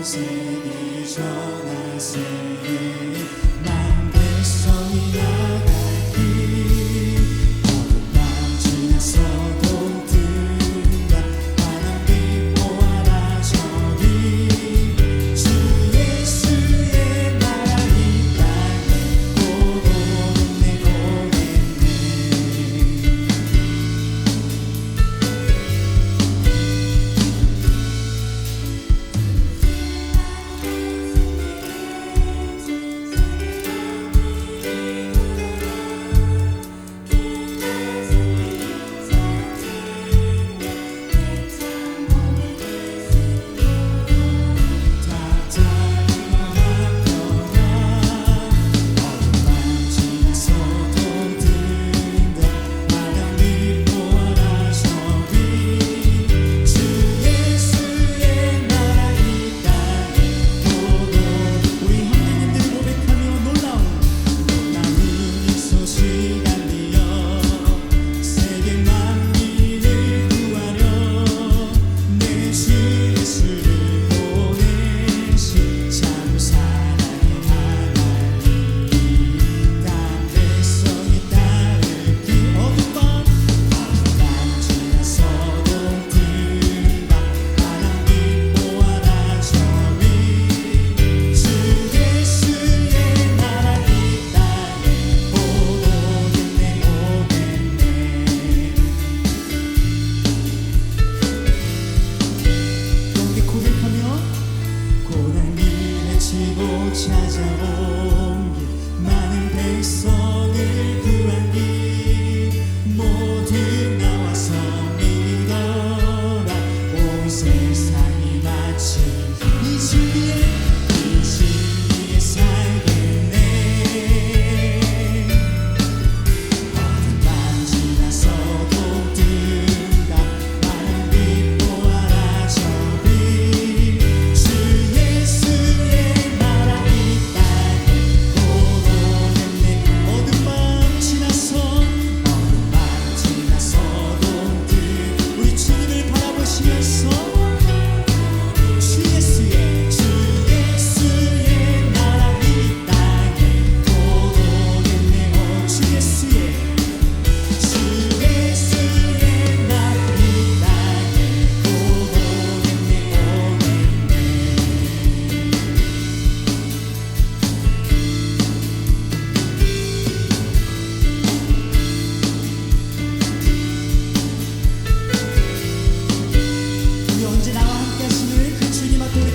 세계 전하세 난 백성이 나갈 길 어두운 밤 지나서도 든다 하나님 기뻐하라 저리 주 예수의 나라 이 땅에 곧 오겠네 찾아온 길 많은 백성을 구한 길 모두 나와서 믿어라 온 세상이 마치 이 진리에 살겠네 어두운 밤 지나서도 뜬다 나는 기뻐하라 저리 주 예수의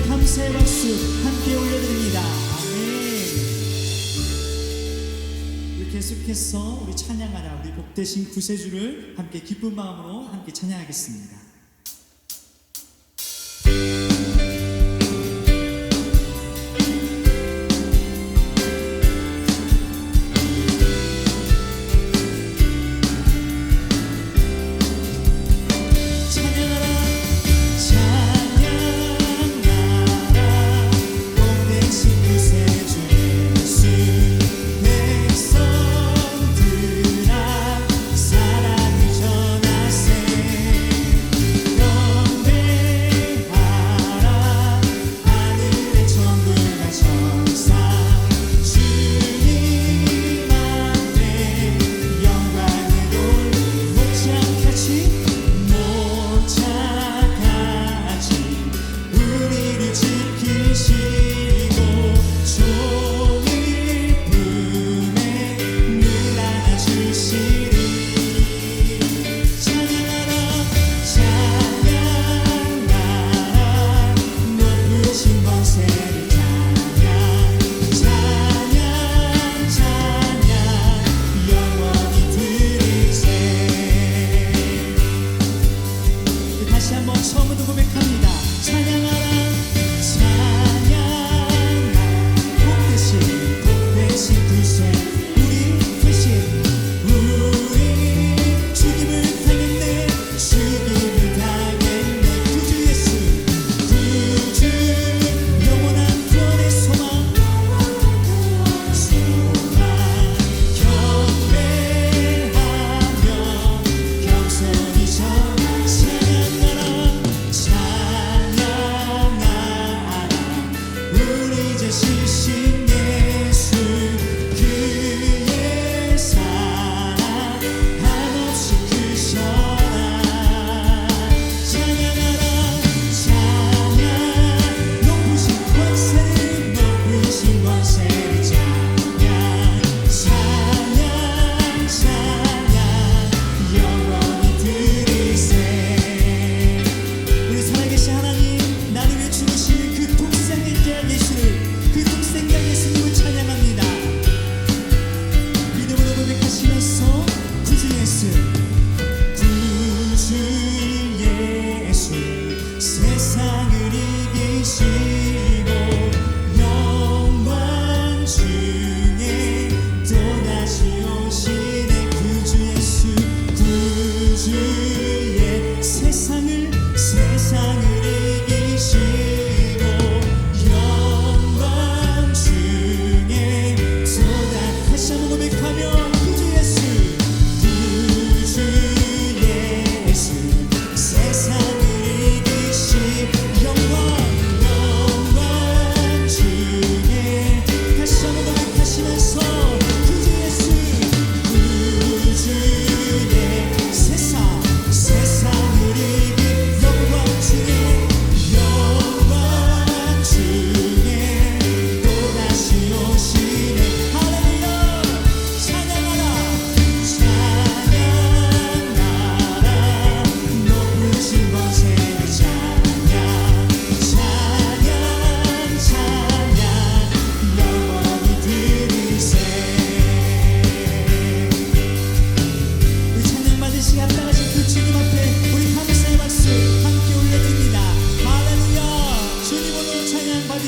감사의 박수 함께 올려드립니다. 아멘. 우리 계속해서 우리 찬양하라 우리 복되신 구세주를 함께 기쁜 마음으로 함께 찬양하겠습니다. 백성들아 사랑을 전하세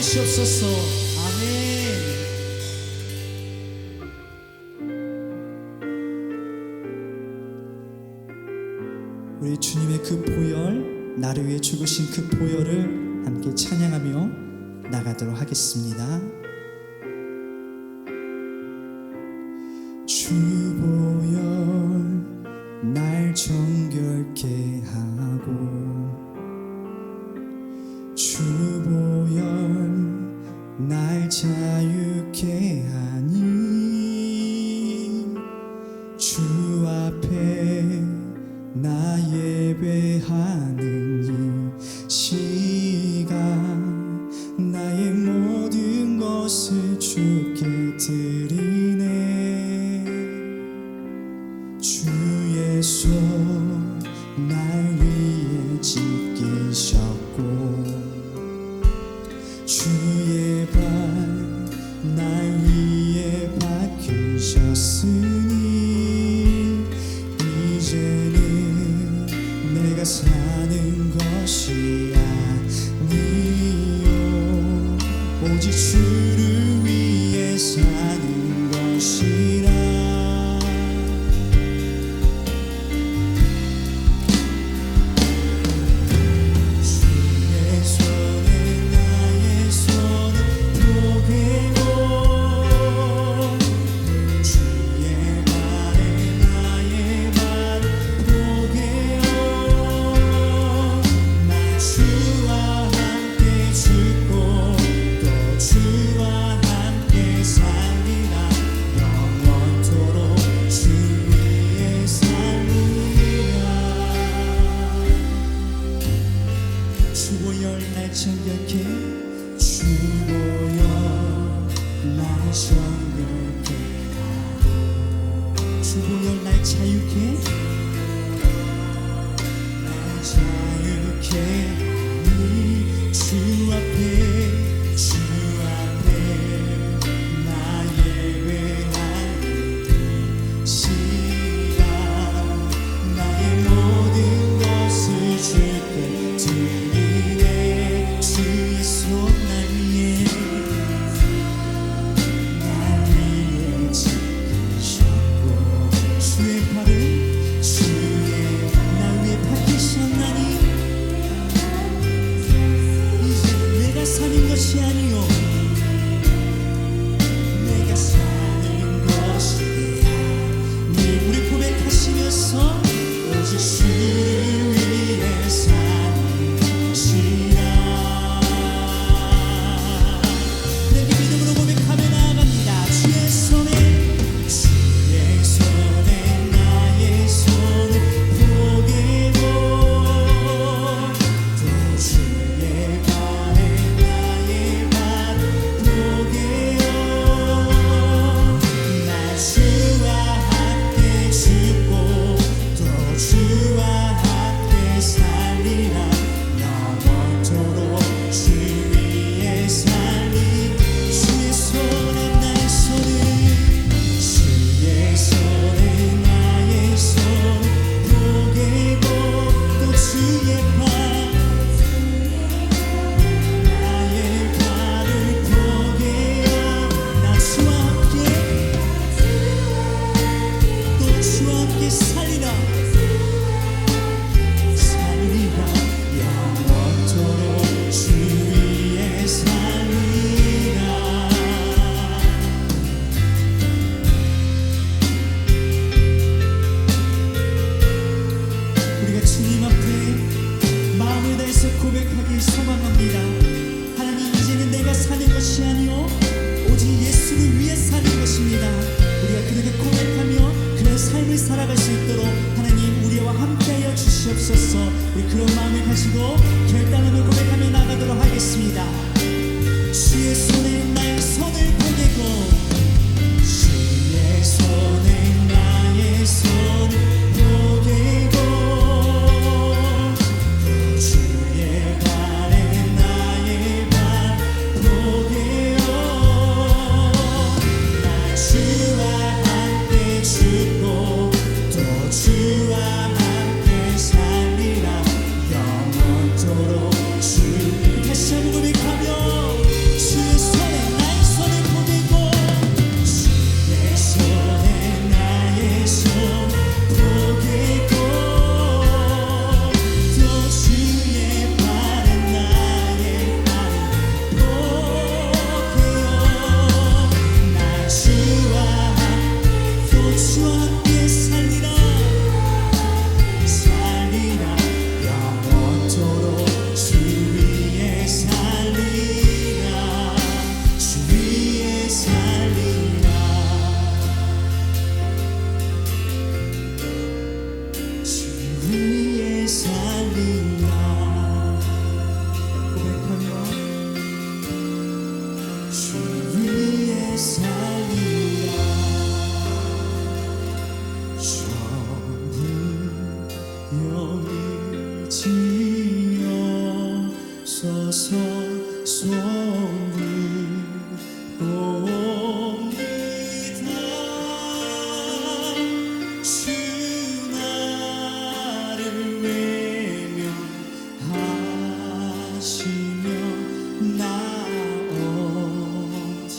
주시옵소서. 아멘. 우리 주님의 그 보혈, 나를 위해 죽으신 그 보혈을 함께 찬양하며 나가도록 하겠습니다. 주 보혈 날 정결케 하고, 주 보혈 날 자유케 하니, 주 앞에 나 예배하는 이 시간 나의 모든 것을 주께 드리네. 주의 손 날 위에 지키셨고, 주의 발 날 위에 박히셨으니, 이제는 내가 사는 것이 아니요 오직 주를 위해 사는 것이라. 주의 손에 나의 손을 포개고, 주의 발에 나의 발을 포개어 나 주와 함께 죽고 또 주와 함께 살리라. 영원토록 주 위에 살리라. 주 보혈 날 정결케, 주 보혈 날 정결케 하고, 주 보혈 날 자유케, 날 자유케 하니, 주 앞에 나 예배하는 시간 나의 모든 것을 주께 드리네. 주의 손 날 위에 지키셨고, 주의 발을 날 위에 박히셨나니, 이제 내가 사는 것이 아니요 내가 사는 것이 아니. 우리 고백하시면서 오직 주를 위해 사는 것이라. 그렇게 믿음으로 고백하며 나아갑니다. 주의 손에 나의 손을 포개고, 또 주의 발에 나의 발을 포개어 나 주와 함께 죽고 또 주와 함께 살리라. 영원토록 주 위에 살리. 주의 손에 나의 손을, 주의 손에 나의 손을 포개고, 또 주의 발 나의 발을 포개어 나 주와 함께 또 주와 함께 살리라. 영원토록 주 위에 살리라. 우리가 주님 앞에 마음을 다해서 고백하기 소망합니다. 하나님, 이제는 내가 사는 것이 아니요 오직 예수를 위해 사는 것입니다. 우리가 그렇게 고백하며 그런 삶을 살아갈 수 있도록 하나님 우리와 함께하여 주시옵소서. 우리 그런 마음을 가지고 결단하며 고백하며 나가도록 하겠습니다. 주의 손에 나의 손을 포개고, 주의 손에 나의 손을 포개고, 또 주의 발에 나의 발 포개어 나 주와 함께 죽고 또 주와 함께 살리라. 영원토록 주 다시 한번 고백하며 주 위에 살리라. 전부 영을 지어서서 손을 옵니다. 주 나를 외면하시며 나 어디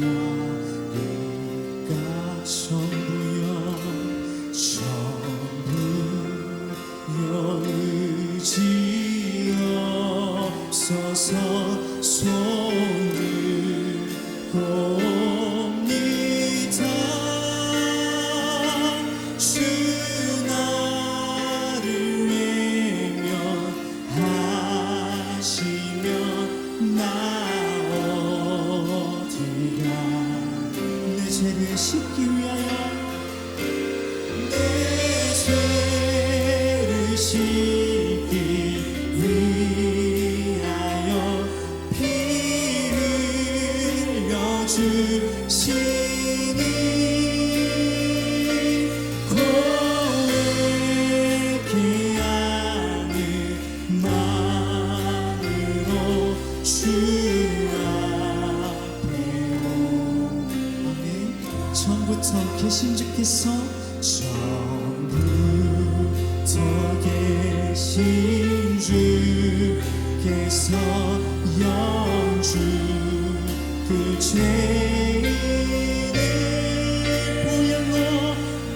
가리까. 전부여 전부 영을 지어서서 손을 옵니다. 주 나를 외면하시며 나 어디가. 내 죄를 씻기 위하여 내 죄를 씻기 위하여 피 흘려 주시니 고백케 하는 마음으로 주 앞에 오네. 처음부터 계신 주께서 처음부터 계신 주께서 영주 그 죄인을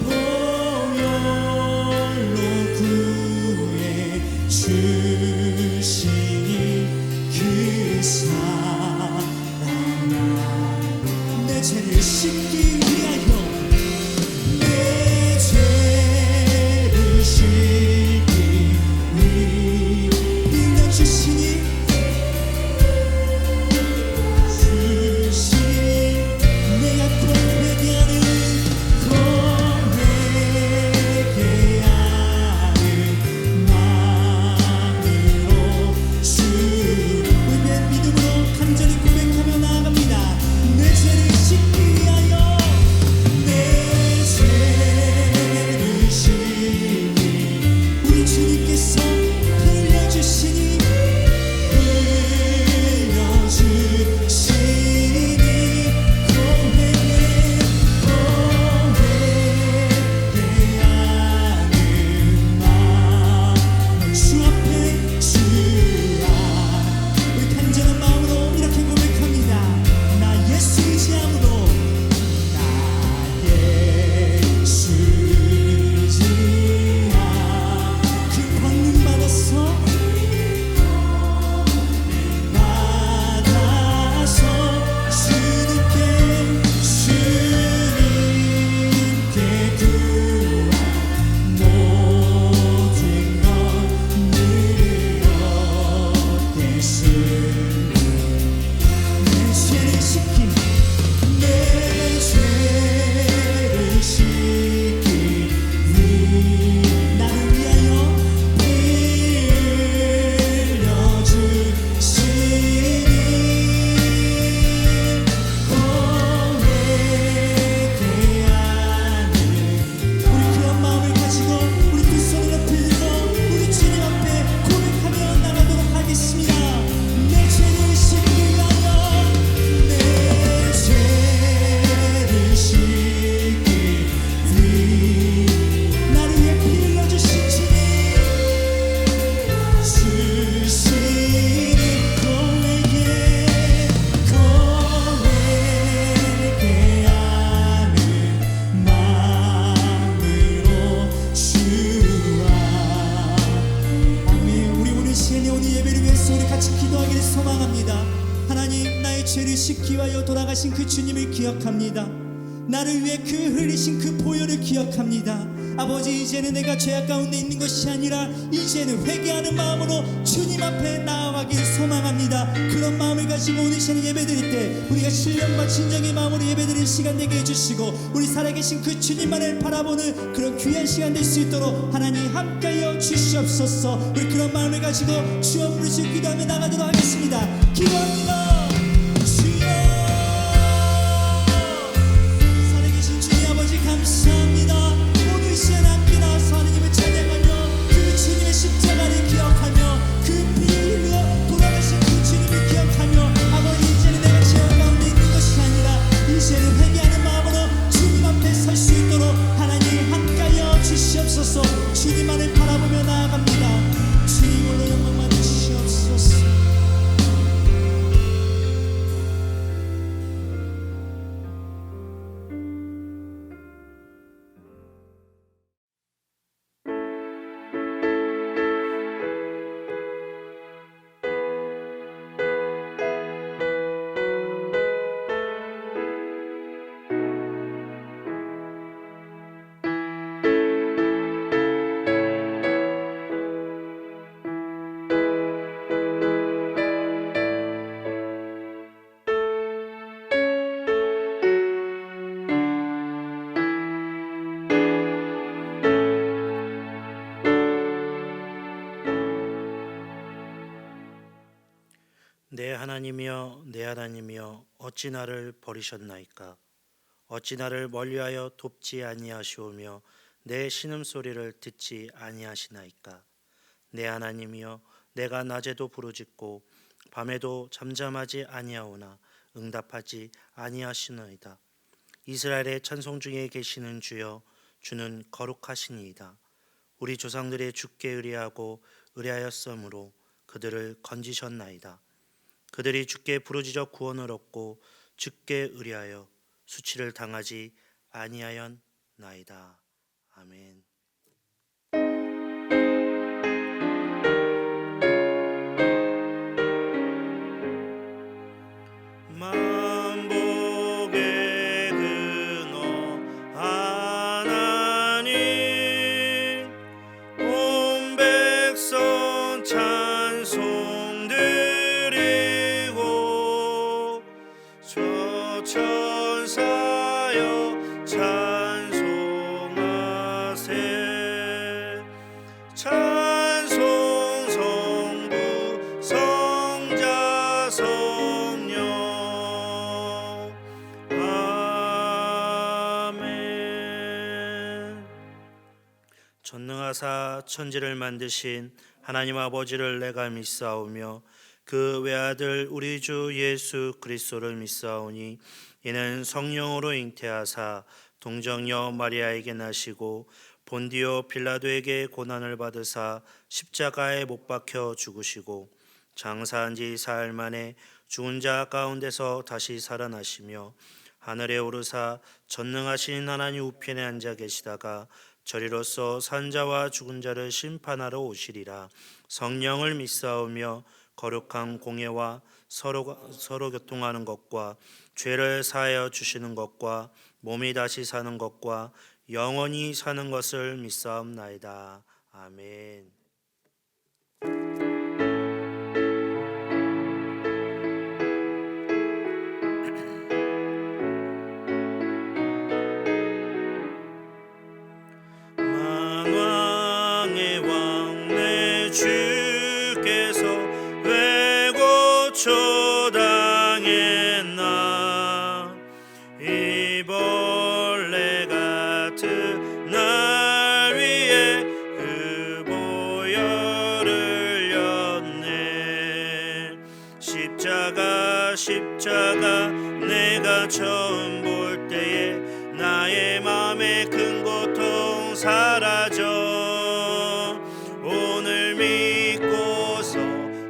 보혈로 구해 주시니 그 사랑 내 죄를 씻기 위하여 내 죄를 씻기 위하여 주시니 내가 고백하는 마음으로 주 우리 믿음으로 간절히 고백하며 나아갑니다. 내 죄를 씻기 위하여 내 죄를 씻기 우리 주님께서 흘려주시니 죄를 씻기 위하여 돌아가신 그 주님을 기억합니다. 나를 위해 그 흘리신 그 보혈을 기억합니다. 아버지, 이제는 내가 죄악 가운데 있는 것이 아니라 이제는 회개하는 마음으로 주님 앞에 나아가길 소망합니다. 그런 마음을 가지고 오늘 시간에 예배드릴 때 우리가 신령과 진정의 마음으로 예배드릴 시간 되게 해주시고 우리 살아계신 그 주님만을 바라보는 그런 귀한 시간 될 수 있도록 하나님 함께하여 주시옵소서. 우리 그런 마음을 가지고 주여 부르시고 기도하며 나가도록 하겠습니다. 기도합니다. 주여 하나님이여 내 하나님이여 어찌 나를 버리셨나이까. 어찌 나를 멀리하여 돕지 아니하시오며 내 신음소리를 듣지 아니하시나이까. 내 하나님이여 내가 낮에도 부르짖고 밤에도 잠잠하지 아니하오나 응답하지 아니하시나이다. 이스라엘의 찬송 중에 계시는 주여, 주는 거룩하시니이다. 우리 조상들의 주께 의뢰하고 의뢰하였으므로 그들을 건지셨나이다. 그들이 주께 부르짖어 구원을 얻고 주께 의뢰하여 수치를 당하지 아니하였나이다. 아멘. 만복의 근원 하나님, 온 백성 찬송 드리고 저 천사여 찬송하세. 찬송 성부 성자 성령 아멘. 전능하사 천지를 만드신 하나님 아버지를 내가 믿사오며 그 외아들 우리 주 예수 그리스도를 믿사오니 이는 성령으로 잉태하사 동정녀 마리아에게 나시고 본디오 빌라도에게 고난을 받으사 십자가에 못 박혀 죽으시고 장사한 지 사흘 만에 죽은 자 가운데서 다시 살아나시며 하늘에 오르사 전능하신 하나님 우편에 앉아 계시다가 저리로서 산자와 죽은 자를 심판하러 오시리라. 성령을 믿사오며 거룩한 공예와 서로 교통하는 것과 죄를 사하여 주시는 것과 몸이 다시 사는 것과 영원히 사는 것을 믿사옵나이다. 아멘. 만왕의 왕 내 주께서 왜 고초당했나. 이 벌레 같은 날 위해 그 보혈을 흘렸네. 십자가 내가 처음 볼 때에 나의 맘에 큰 고통 사라져. 오늘 믿고서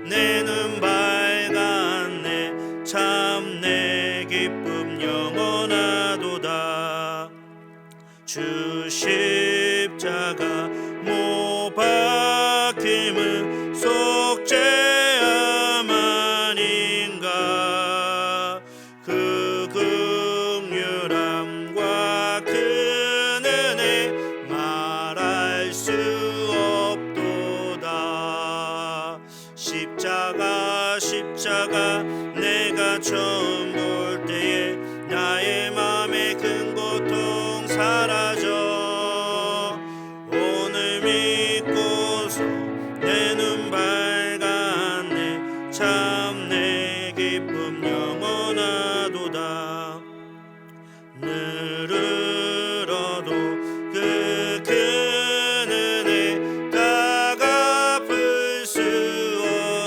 내 눈 밝았네. 참 내 기쁨 영원하도다. 주 십자가 못 박힘은 속죄함 아닌가. 그 긍휼함과 그 은혜 말할 수 없도다. 십자가 내가 처음 볼 때에 나의 맘에 큰 고통 사라져. 오늘 믿고서 내 눈 밝았네. 참 내 기쁨 영원하도다. 늘으러도 그 큰 은혜 다 갚을 수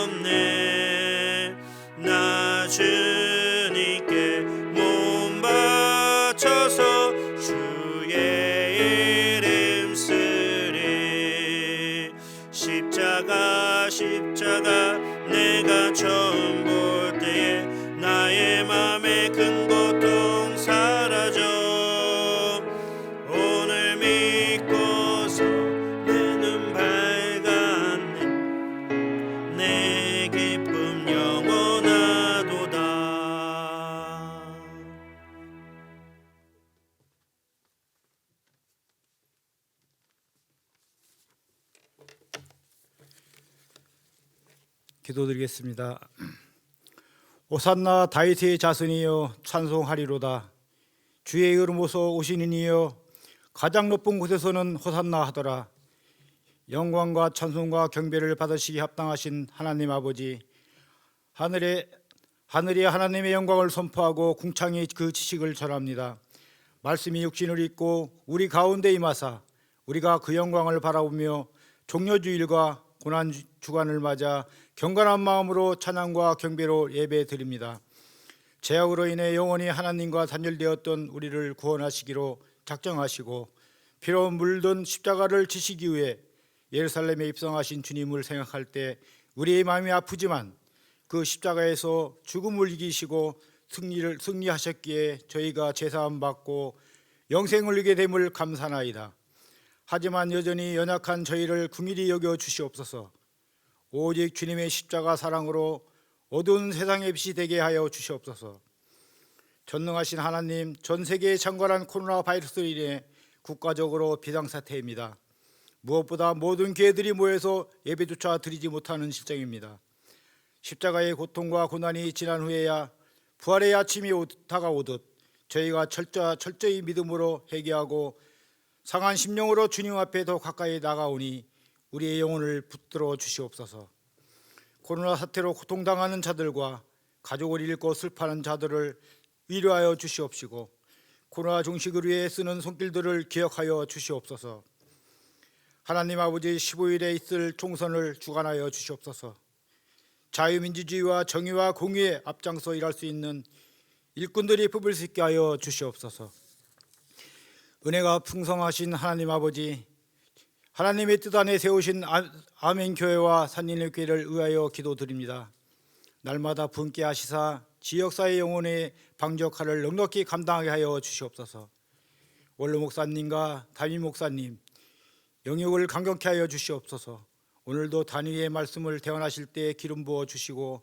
없네. 나 주님께 몸 바쳐서 주의 이름 쓰리. 십자가 내가 처음 볼 때에 나의 맘에 큰 고통 사라져. 오늘 믿고서 내 눈 밝았네. 내 기쁨 영원하도다. 기도드리겠습니다. 오산나 다윗의 자손이여 찬송하리로다. 주의 이름으로서 오시는 이여 가장 높은 곳에서는 호산나 하더라. 영광과 찬송과 경배를 받으시기 합당하신 하나님 아버지, 하늘의 하늘이 하나님의 영광을 선포하고 궁창이 그 지식을 전합니다. 말씀이 육신을 입고 우리 가운데 임하사 우리가 그 영광을 바라보며 종려주일과 고난 주간을 맞아 경건한 마음으로 찬양과 경배로 예배 드립니다. 죄악으로 인해 영원히 하나님과 단절되었던 우리를 구원하시기로 작정하시고 피로 물든 십자가를 지시기 위해 예루살렘에 입성하신 주님을 생각할 때 우리의 마음이 아프지만 그 십자가에서 죽음을 이기시고 승리하셨기에 저희가 제사함 받고 영생을 이게 됨을 감사나이다. 하지만 여전히 연약한 저희를 긍휼히 여겨 주시옵소서. 오직 주님의 십자가 사랑으로 어두운 세상의 빛이 되게 하여 주시옵소서. 전능하신 하나님, 전 세계에 창궐한 코로나 바이러스로 인해 국가적으로 비상사태입니다. 무엇보다 모든 교회들이 모여서 예배조차 드리지 못하는 실정입니다. 십자가의 고통과 고난이 지난 후에야 부활의 아침이 다가오듯 저희가 철저히 믿음으로 회개하고 상한 심령으로 주님 앞에 더 가까이 나가오니 우리의 영혼을 붙들어 주시옵소서. 코로나 사태로 고통당하는 자들과 가족을 잃고 슬퍼하는 자들을 위로하여 주시옵시고 코로나 종식을 위해 쓰는 손길들을 기억하여 주시옵소서. 하나님 아버지, 15일에 있을 총선을 주관하여 주시옵소서. 자유민주주의와 정의와 공의에 앞장서 일할 수 있는 일꾼들이 뽑을 수 있게 하여 주시옵소서. 은혜가 풍성하신 하나님 아버지, 하나님의 뜻 안에 세우신 아멘교회와 산인의교회를 의하여 기도드립니다. 날마다 분께 하시사 지역사회 영혼의 방적화를 넉넉히 감당하게 하여 주시옵소서. 원로 목사님과 담임 목사님 영역을 강경케 하여 주시옵소서. 오늘도 단위의 말씀을 대언하실 때 기름 부어 주시고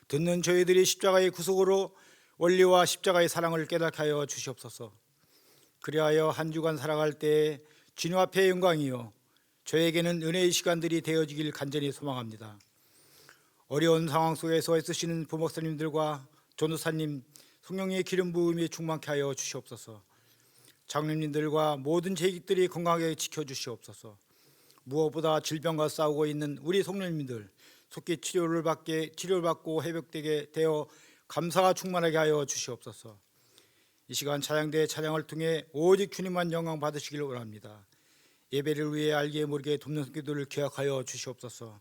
듣는 저희들이 십자가의 구속으로 원리와 십자가의 사랑을 깨닫게 하여 주시옵소서. 그리하여 한 주간 살아갈 때 주님 앞에 영광이요 저에게는 은혜의 시간들이 되어지길 간절히 소망합니다. 어려운 상황 속에서 애쓰시는 부목사님들과 전도사님 성령의 기름 부음이 충만케 하여 주시옵소서. 장로님들과 모든 재직들이 건강하게 지켜주시옵소서. 무엇보다 질병과 싸우고 있는 우리 성도님들 속히 치료를 받고 회복되게 되어 감사가 충만하게 하여 주시옵소서. 이 시간 찬양대 찬양을 통해 오직 주님만 영광 받으시기를 원합니다. 예배를 위해 알게 모르게 돕는 성도들을 기억하여 주시옵소서.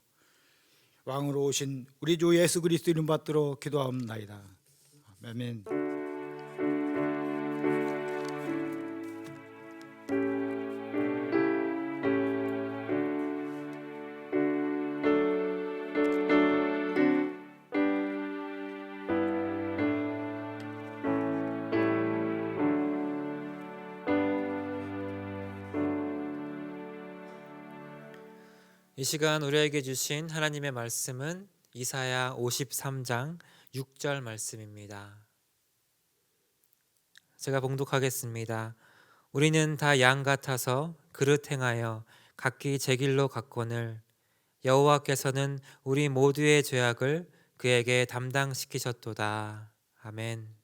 왕으로 오신 우리 주 예수 그리스도 이름 받들어 기도하옵나이다. 아멘. 이 시간 우리에게 주신 하나님의 말씀은 이사야 53장 6절 말씀입니다. 제가 봉독하겠습니다. 우리는 다 양 같아서 그릇 행하여 각기 제 길로 갔거늘 여호와께서는 우리 모두의 죄악을 그에게 담당시키셨도다. 아멘.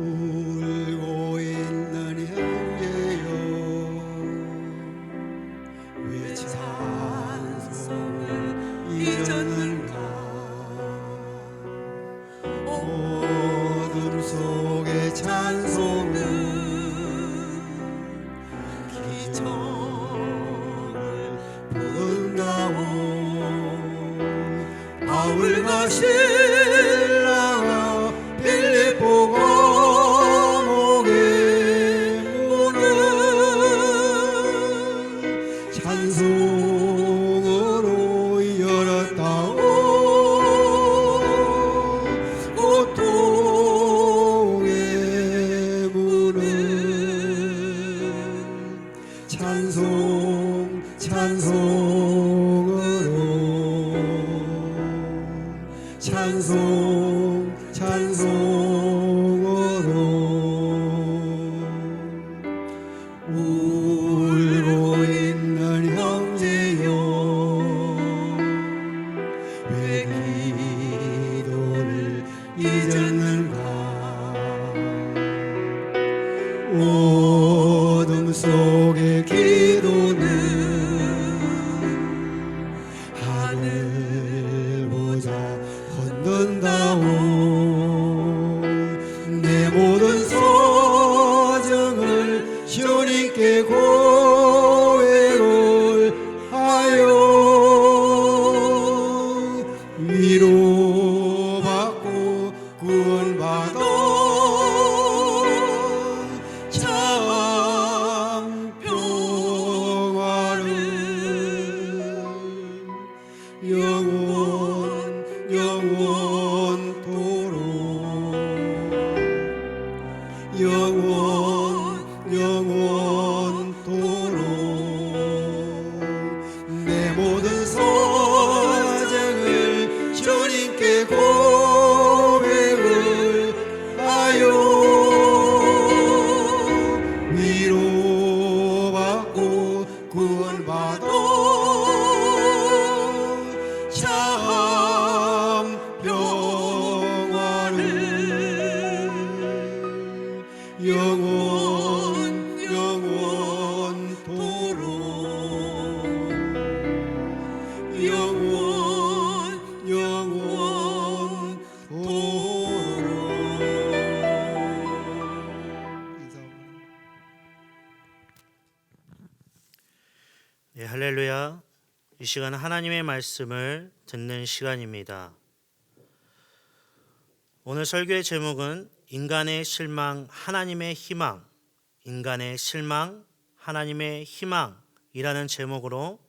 울고 있는 형제여 왜 찬송을 잊었는가. 어둠 속의 찬송은 기적을 본다오. 바울과 실라가 빌립보 감옥에 오는 찬송으로 열었다오. 고통의 문을 듣는가. 어둠 속의 기도는 하늘보다 혼돈다오. 내 모든 소정을 주님께 고백을 하여 위로받고 구원받아 참 평화를 영원토록 영원토록 내 모든 소정을 주님께 고백을 하여 위로받고 구원받아 참 평화를 네, 할렐루야. 이 시간 하나님의 말씀을 듣는 시간입니다. 오늘 설교의 제목은 인간의 실망, 하나님의 희망, 인간의 실망, 하나님의 희망이라는 제목으로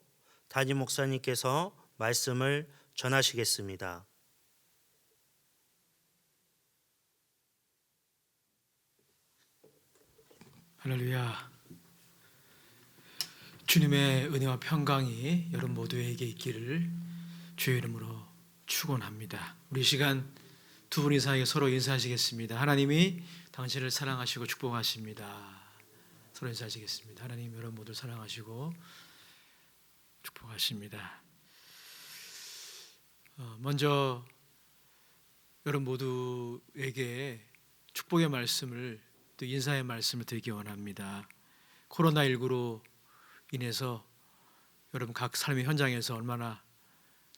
담임 목사님께서 말씀을 전하시겠습니다. 할렐루야. 주님의 은혜와 평강이 여러분 모두에게 있기를 주의 이름으로 축원합니다. 우리 시간 두 분이 사이에 서로 인사하시겠습니다. 하나님이 당신을 사랑하시고 축복하십니다. 서로 인사하시겠습니다. 하나님 여러분 모두 사랑하시고 축복하십니다. 먼저 여러분 모두에게 축복의 말씀을 또 인사의 말씀을 드리기 원합니다. 코로나19로 인해서 여러분 각 삶의 현장에서 얼마나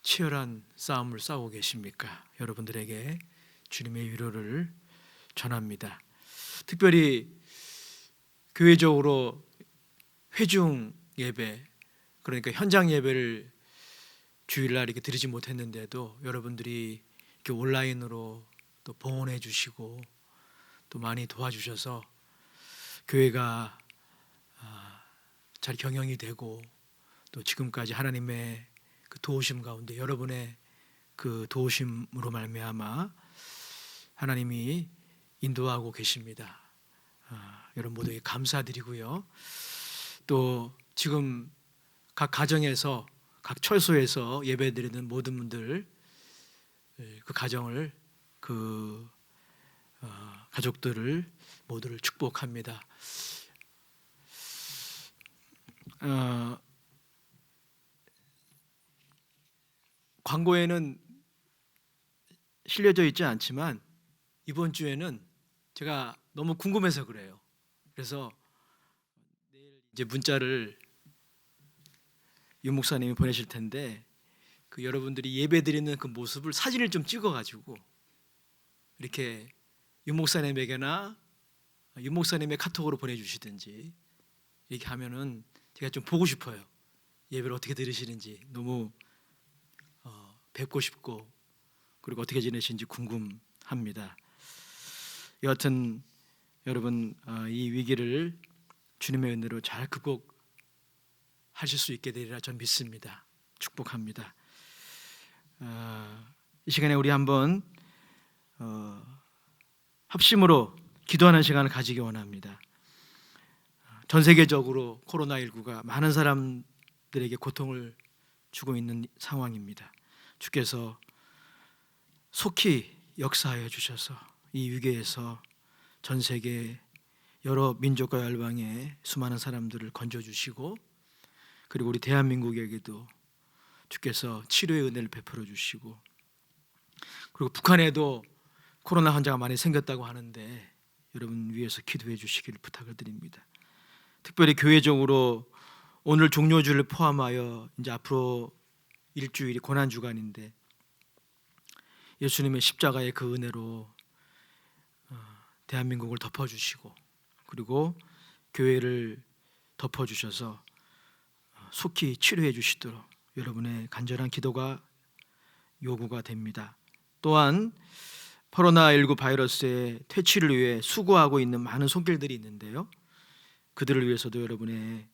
치열한 싸움을 싸우고 계십니까? 여러분들에게 주님의 위로를 전합니다. 특별히 교회적으로 회중 예배, 그러니까 현장 예배를 주일날 이렇게 드리지 못했는데도 여러분들이 이렇게 온라인으로 또 봉헌해 주시고 또 많이 도와주셔서 교회가 잘 경영이 되고 또 지금까지 하나님의 그 도우심 가운데 여러분의 그 도우심으로 말미암아 하나님이 인도하고 계십니다. 여러분 모두에게 감사드리고요. 또 지금 각 가정에서 각 처소에서 예배드리는 모든 분들 그 가정을 그 가족들을 모두를 축복합니다. 광고에는 실려져 있지 않지만 이번 주에는 제가 너무 궁금해서 그래요. 그래서 내일 이제 문자를 윤 목사님이 보내실 텐데 그 여러분들이 예배드리는 그 모습을 사진을 좀 찍어가지고 이렇게 윤 목사님에게나 윤 목사님의 카톡으로 보내주시든지 이렇게 하면은 제가 좀 보고 싶어요. 예배를 어떻게 들으시는지 너무 뵙고 싶고 그리고 어떻게 지내시는지 궁금합니다. 여하튼 여러분 이 위기를 주님의 은혜로 잘 극복하실 수 있게 되리라 전 믿습니다. 축복합니다. 이 시간에 우리 한번 합심으로 기도하는 시간을 가지기 원합니다. 전 세계적으로 코로나19가 많은 사람들에게 고통을 주고 있는 상황입니다. 주께서 속히 역사하여 주셔서 이 위기에서 전 세계 여러 민족과 열방의 수많은 사람들을 건져주시고 그리고 우리 대한민국에게도 주께서 치료의 은혜를 베풀어 주시고 그리고 북한에도 코로나 환자가 많이 생겼다고 하는데 여러분 위해서 기도해 주시길 부탁을 드립니다. 특별히 교회적으로 오늘 종료주를 포함하여 이제 앞으로 일주일이 고난주간인데 예수님의 십자가의 그 은혜로 대한민국을 덮어주시고 그리고 교회를 덮어주셔서 속히 치료해 주시도록 여러분의 간절한 기도가 요구가 됩니다. 또한 코로나19 바이러스의 퇴치를 위해 수고하고 있는 많은 손길들이 있는데요, 그들을 위해서도 여러분의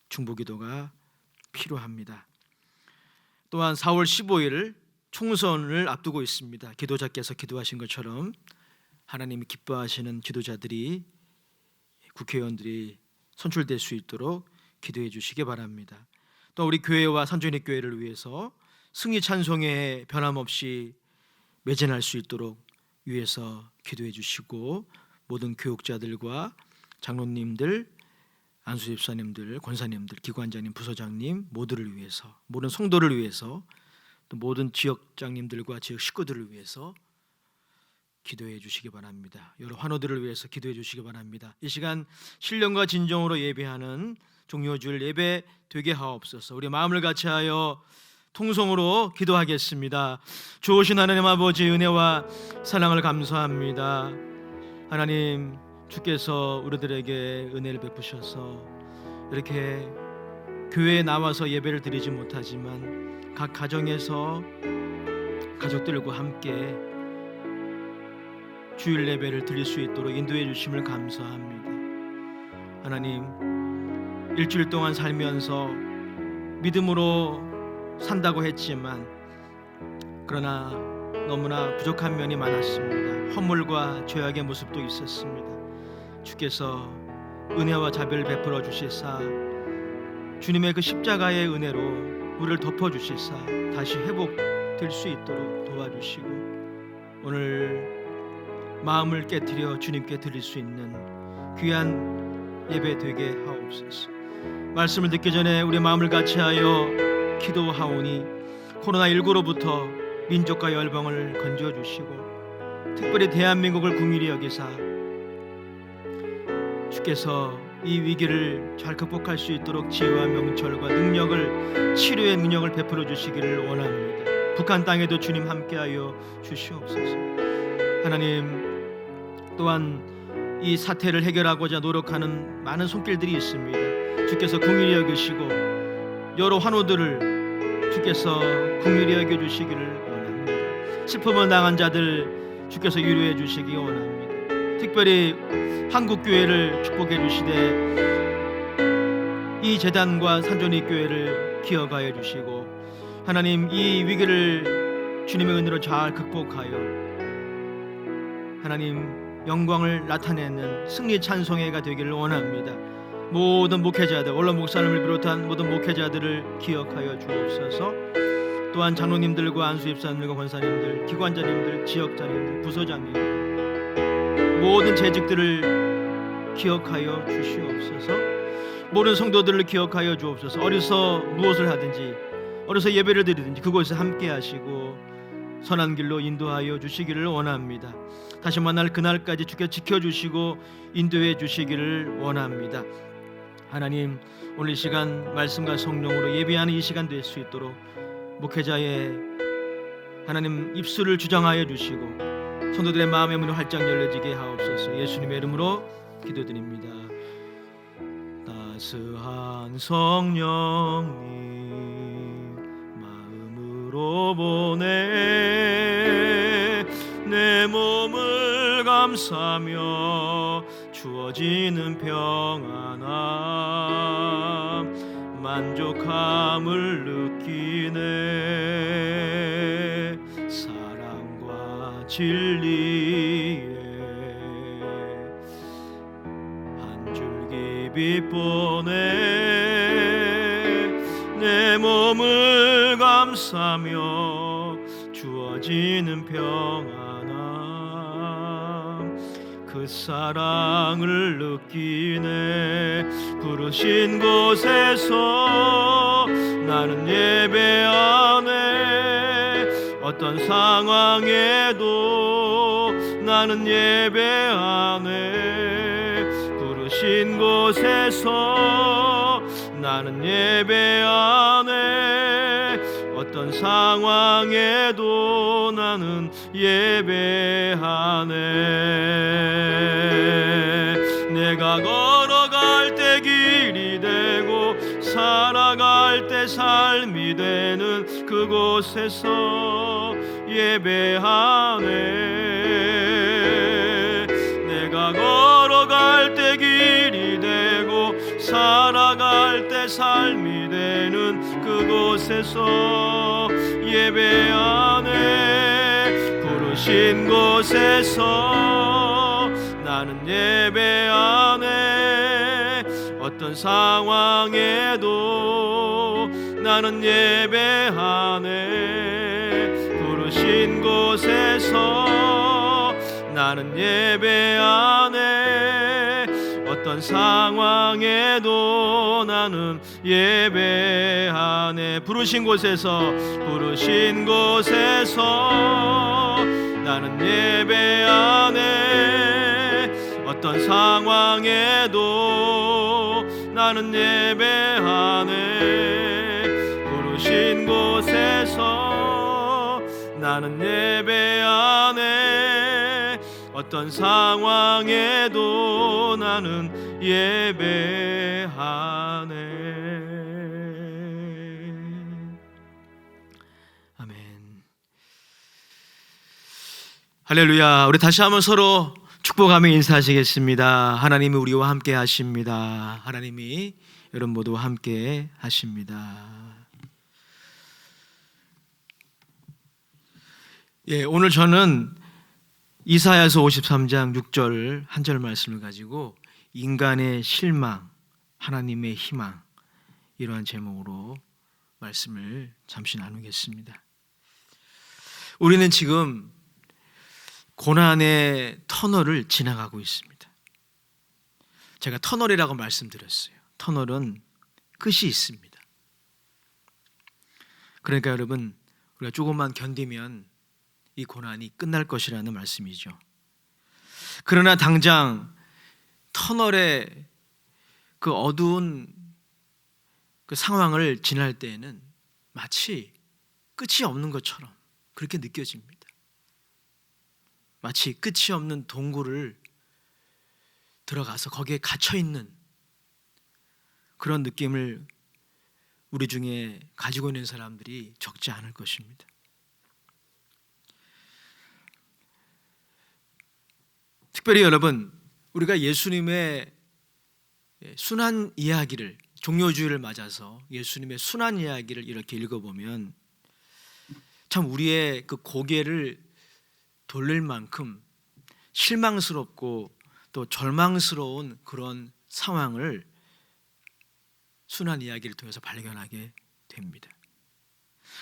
중보기도가 필요합니다. 또한 4월 15일 총선을 앞두고 있습니다. 기도자께서 기도하신 것처럼 하나님이 기뻐하시는 지도자들이, 국회의원들이 선출될 수 있도록 기도해 주시기 바랍니다. 또 우리 교회와 산전익교회를 위해서 승리 찬송에 변함없이 매진할 수 있도록 위해서 기도해 주시고, 모든 교육자들과 장로님들, 안수집사님들, 권사님들, 기관장님, 부서장님 모두를 위해서, 모든 성도를 위해서, 또 모든 지역장님들과 지역 식구들을 위해서 기도해 주시기 바랍니다. 여러 환우들을 위해서 기도해 주시기 바랍니다. 이 시간 신령과 진정으로 예배하는 종료주일 예배 되게 하옵소서. 우리 마음을 같이하여 통성으로 기도하겠습니다. 주오신 하나님 아버지, 은혜와 사랑을 감사합니다. 하나님, 주께서 우리들에게 은혜를 베푸셔서 이렇게 교회에 나와서 예배를 드리지 못하지만 각 가정에서 가족들과 함께 주일 예배를 드릴 수 있도록 인도해 주심을 감사합니다. 하나님, 일주일 동안 살면서 믿음으로 산다고 했지만 그러나 너무나 부족한 면이 많았습니다. 허물과 죄악의 모습도 있었습니다. 주께서 은혜와 자비를 베풀어 주시사 주님의 그 십자가의 은혜로 우리를 덮어 주시사 다시 회복될 수 있도록 도와주시고, 오늘 마음을 깨트려 주님께 드릴 수 있는 귀한 예배 되게 하옵소서. 말씀을 듣기 전에 우리 마음을 같이하여 기도하오니 코로나19로부터 민족과 열방을 건져주시고 특별히 대한민국을 긍휼히 여기사 주께서 이 위기를 잘 극복할 수 있도록 지혜와 명철과 능력을, 치료의 능력을 베풀어 주시기를 원합니다. 북한 땅에도 주님 함께하여 주시옵소서. 하나님, 또한 이 사태를 해결하고자 노력하는 많은 손길들이 있습니다. 주께서 긍휼히 여기시고 여러 환우들을 주께서 긍휼히 여겨주시기를 원합니다. 슬픔을 당한 자들 주께서 위로해 주시기 원합니다. 특별히 한국교회를 축복해 주시되 이 재단과 산전익교회를 기억하여 주시고, 하나님, 이 위기를 주님의 은혜로 잘 극복하여 하나님 영광을 나타내는 승리 찬송회가 되기를 원합니다. 모든 목회자들, 언론 목사님을 비롯한 모든 목회자들을 기억하여 주옵소서. 또한 장로님들과 안수집사님들과 권사님들, 기관자님들, 지역자님들, 부서장님들, 모든 재직들을 기억하여 주시옵소서. 모든 성도들을 기억하여 주옵소서. 어디서 무엇을 하든지, 어디서 예배를 드리든지 그곳에 함께 하시고 선한 길로 인도하여 주시기를 원합니다. 다시 만날 그날까지 주께 지켜주시고 인도해 주시기를 원합니다. 하나님, 오늘 이 시간 말씀과 성령으로 예배하는 이 시간 될 수 있도록 목회자의 하나님 입술을 주장하여 주시고 성도들의 마음의 문이 활짝 열려지게 하옵소서. 예수님의 이름으로 기도드립니다. 따스한 성령님 마음으로 보내 내 몸을 감싸며 주어지는 평안함 만족함을 느끼네. 사랑과 진리에 한 줄기 빛 보내 내 몸을 감싸며 주어지는 평안함 그 사랑을 느끼네. 부르신 곳에서 나는 예배하네. 어떤 상황에도 나는 예배하네. 부르신 곳에서 나는 예배하네. 어떤 상황에도 나는 예배하네. 내가 걸어갈 때 길이 되고 살아갈 때 삶이 되는 그곳에서 예배하네. 내가 걸어갈 때 길이 되고 살아갈 때 삶이 되는 그곳에서 예배하네. 부르신 곳에서 나는 예배하네. 어떤 상황에도 나는 예배하네. 부르신 곳에서 나는 예배하네. 어떤 상황에도 나는 예배하네. 부르신 곳에서 나는 예배하네. 어떤 상황에도 나는 예배하네. 부르신 곳에서 나는 예배하네. 어떤 상황에도 나는 예배하네. 아멘. 할렐루야. 우리 다시 한번 서로 축복하며 인사하시겠습니다. 하나님이 우리와 함께 하십니다. 하나님이 여러분 모두와 함께 하십니다. 예, 오늘 저는 이사야서 53장 6절 한 절 말씀을 가지고 인간의 실망, 하나님의 희망, 이러한 제목으로 말씀을 잠시 나누겠습니다. 우리는 지금 고난의 터널을 지나가고 있습니다. 제가 터널이라고 말씀드렸어요. 터널은 끝이 있습니다. 그러니까 여러분, 우리가 조금만 견디면 이 고난이 끝날 것이라는 말씀이죠. 그러나 당장 터널의 그 어두운 그 상황을 지날 때에는 마치 끝이 없는 것처럼 그렇게 느껴집니다. 마치 끝이 없는 동굴을 들어가서 거기에 갇혀 있는 그런 느낌을 우리 중에 가지고 있는 사람들이 적지 않을 것입니다. 특별히 여러분, 우리가 예수님의 순환 이야기를, 종료주일을 맞아서 예수님의 순환 이야기를 이렇게 읽어보면 참 우리의 그 고개를 돌릴 만큼 실망스럽고 또 절망스러운 그런 상황을 순환 이야기를 통해서 발견하게 됩니다.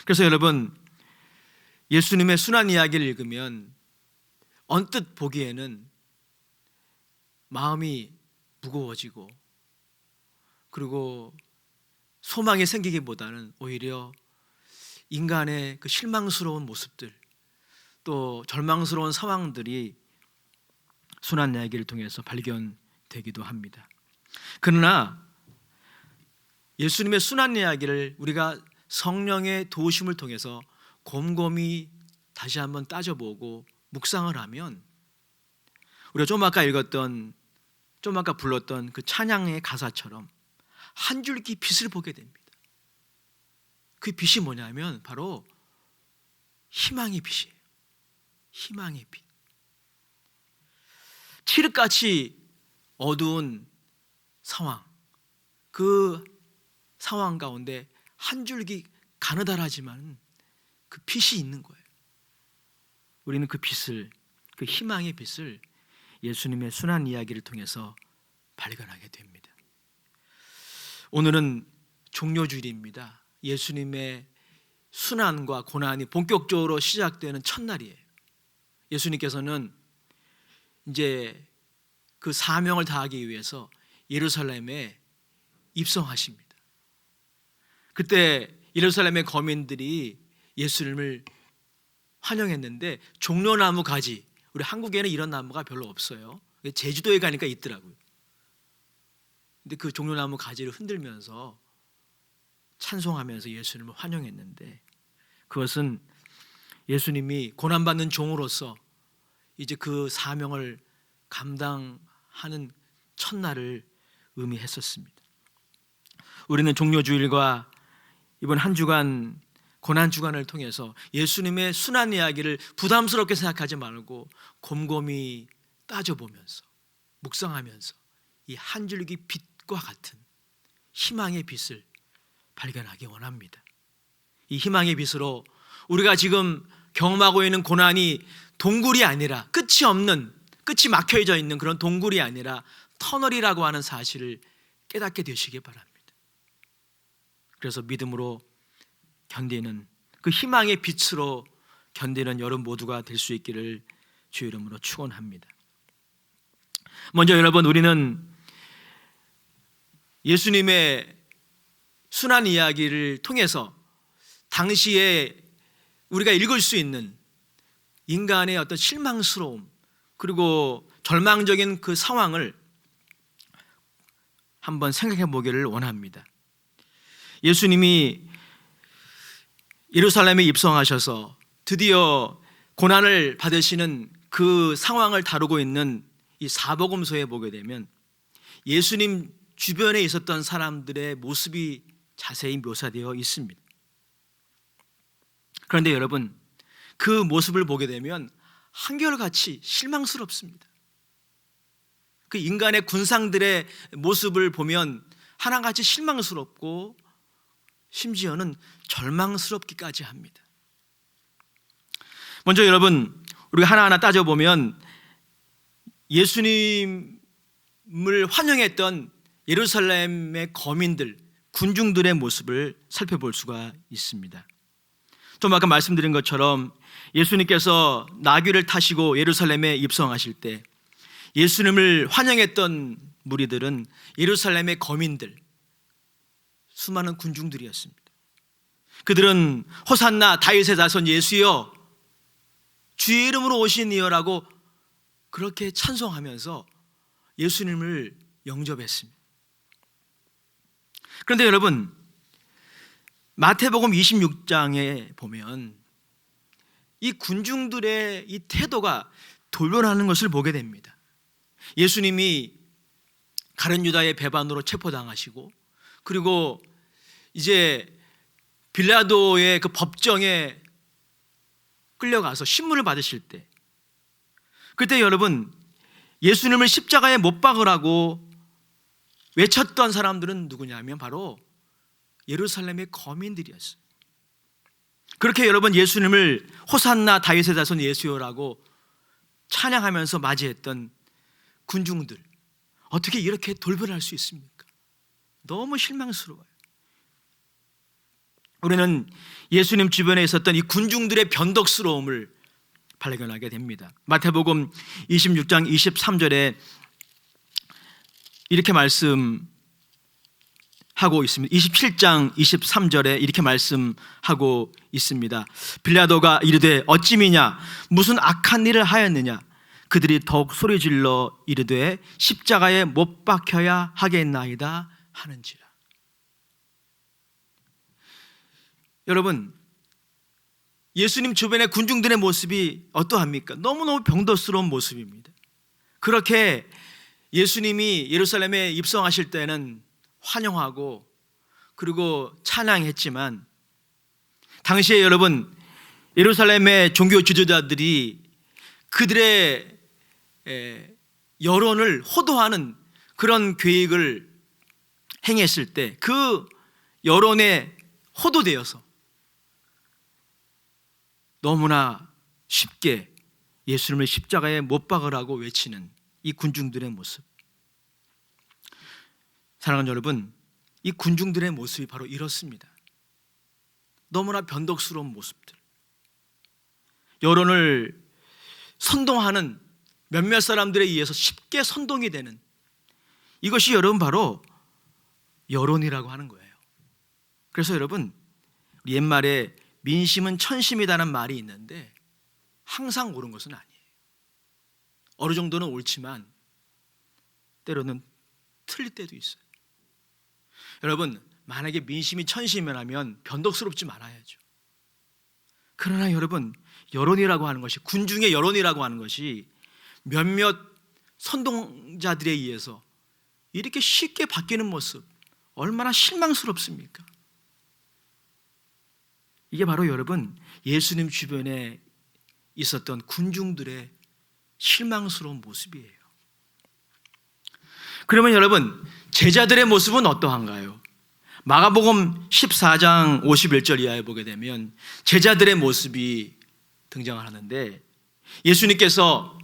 그래서 여러분, 예수님의 순환 이야기를 읽으면 언뜻 보기에는 마음이 무거워지고 그리고 소망이 생기기보다는 오히려 인간의 그 실망스러운 모습들, 또 절망스러운 상황들이 순환 이야기를 통해서 발견되기도 합니다. 그러나 예수님의 순환 이야기를 우리가 성령의 도우심을 통해서 곰곰이 다시 한번 따져보고 묵상을 하면 우리가 좀 아까 읽었던, 좀 아까 불렀던 그 찬양의 가사처럼 한 줄기 빛을 보게 됩니다. 그 빛이 뭐냐면 바로 희망의 빛이에요. 희망의 빛. 칠흑같이 어두운 상황, 그 상황 가운데 한 줄기 가느다라지만 그 빛이 있는 거예요. 우리는 그 빛을, 그 희망의 빛을 예수님의 순환 이야기를 통해서 발견하게 됩니다. 오늘은 종료주일입니다. 예수님의 순환과 고난이 본격적으로 시작되는 첫날이에요. 예수님께서는 이제 그 사명을 다하기 위해서 예루살렘에 입성하십니다. 그때 예루살렘의 거민들이 예수님을 환영했는데 종려나무 가지, 우리 한국에는 이런 나무가 별로 없어요. 제주도에 가니까 있더라고요. 근데 그 종려나무 가지를 흔들면서 찬송하면서 예수님을 환영했는데, 그것은 예수님이 고난받는 종으로서 이제 그 사명을 감당하는 첫날을 의미했었습니다. 우리는 종려주일과 이번 한 주간 고난 주간을 통해서 예수님의 순환 이야기를 부담스럽게 생각하지 말고 곰곰이 따져보면서 묵상하면서 이 한 줄기 빛과 같은 희망의 빛을 발견하기 원합니다. 이 희망의 빛으로 우리가 지금 경험하고 있는 고난이 동굴이 아니라, 끝이 막혀져 있는 그런 동굴이 아니라 터널이라고 하는 사실을 깨닫게 되시기 바랍니다. 그래서 믿음으로 견디는, 그 희망의 빛으로 견디는 여러분 모두가 될 수 있기를 주 이름으로 축원합니다. 먼저 여러분, 우리는 예수님의 순환 이야기를 통해서 당시에 우리가 읽을 수 있는 인간의 어떤 실망스러움 그리고 절망적인 그 상황을 한번 생각해 보기를 원합니다. 예수님이 예루살렘에 입성하셔서 드디어 고난을 받으시는 그 상황을 다루고 있는 이 사복음서에 보게 되면 예수님 주변에 있었던 사람들의 모습이 자세히 묘사되어 있습니다. 그런데 여러분, 그 모습을 보게 되면 한결같이 실망스럽습니다. 그 인간의 군상들의 모습을 보면 하나같이 실망스럽고 심지어는 절망스럽기까지 합니다. 먼저 여러분, 우리가 하나하나 따져보면 예수님을 환영했던 예루살렘의 거민들, 군중들의 모습을 살펴볼 수가 있습니다. 좀 아까 말씀드린 것처럼 예수님께서 나귀를 타시고 예루살렘에 입성하실 때 예수님을 환영했던 무리들은 예루살렘의 거민들, 수많은 군중들이었습니다. 그들은 호산나 다윗의 자손 예수여, 주의 이름으로 오신 이여라고 그렇게 찬송하면서 예수님을 영접했습니다. 그런데 여러분, 마태복음 26장에 보면 이 군중들의 이 태도가 돌변하는 것을 보게 됩니다. 예수님이 가룟 유다의 배반으로 체포당하시고, 그리고 이제 빌라도의 그 법정에 끌려가서 신문을 받으실 때, 그때 여러분, 예수님을 십자가에 못 박으라고 외쳤던 사람들은 누구냐면 바로 예루살렘의 거민들이었어요. 그렇게 여러분, 예수님을 호산나 다윗의 자손 예수여라고 찬양하면서 맞이했던 군중들, 어떻게 이렇게 돌변할 수 있습니까? 너무 실망스러워요. 우리는 예수님 주변에 있었던 이 군중들의 변덕스러움을 발견하게 됩니다. 마태복음 26장 23절에 이렇게 말씀하고 있습니다. 27장 23절에 이렇게 말씀하고 있습니다. 빌라도가 이르되 어찌미냐, 무슨 악한 일을 하였느냐. 그들이 더욱 소리질러 이르되 십자가에 못 박혀야 하겠나이다 하는지라. 여러분, 예수님 주변의 군중들의 모습이 어떠합니까? 너무너무 병도스러운 모습입니다. 그렇게 예수님이 예루살렘에 입성하실 때는 환영하고 그리고 찬양했지만, 당시에 여러분, 예루살렘의 종교 지도자들이 그들의 여론을 호도하는 그런 계획을 행했을 때 그 여론에 호도되어서 너무나 쉽게 예수님을 십자가에 못 박으라고 외치는 이 군중들의 모습. 사랑하는 여러분, 이 군중들의 모습이 바로 이렇습니다. 너무나 변덕스러운 모습들, 여론을 선동하는 몇몇 사람들에 의해서 쉽게 선동이 되는, 이것이 여러분 바로 여론이라고 하는 거예요. 그래서 여러분, 옛말에 민심은 천심이다는 말이 있는데 항상 옳은 것은 아니에요. 어느 정도는 옳지만 때로는 틀릴 때도 있어요. 여러분, 만약에 민심이 천시면하면 변덕스럽지 말아야죠. 그러나 여러분, 여론이라고 하는 것이, 군중의 여론이라고 하는 것이 몇몇 선동자들에 의해서 이렇게 쉽게 바뀌는 모습, 얼마나 실망스럽습니까? 이게 바로 여러분, 예수님 주변에 있었던 군중들의 실망스러운 모습이에요. 그러면 여러분, 제자들의 모습은 어떠한가요? 마가복음 14장 51절 이하에 보게 되면 제자들의 모습이 등장을 하는데, 예수님께서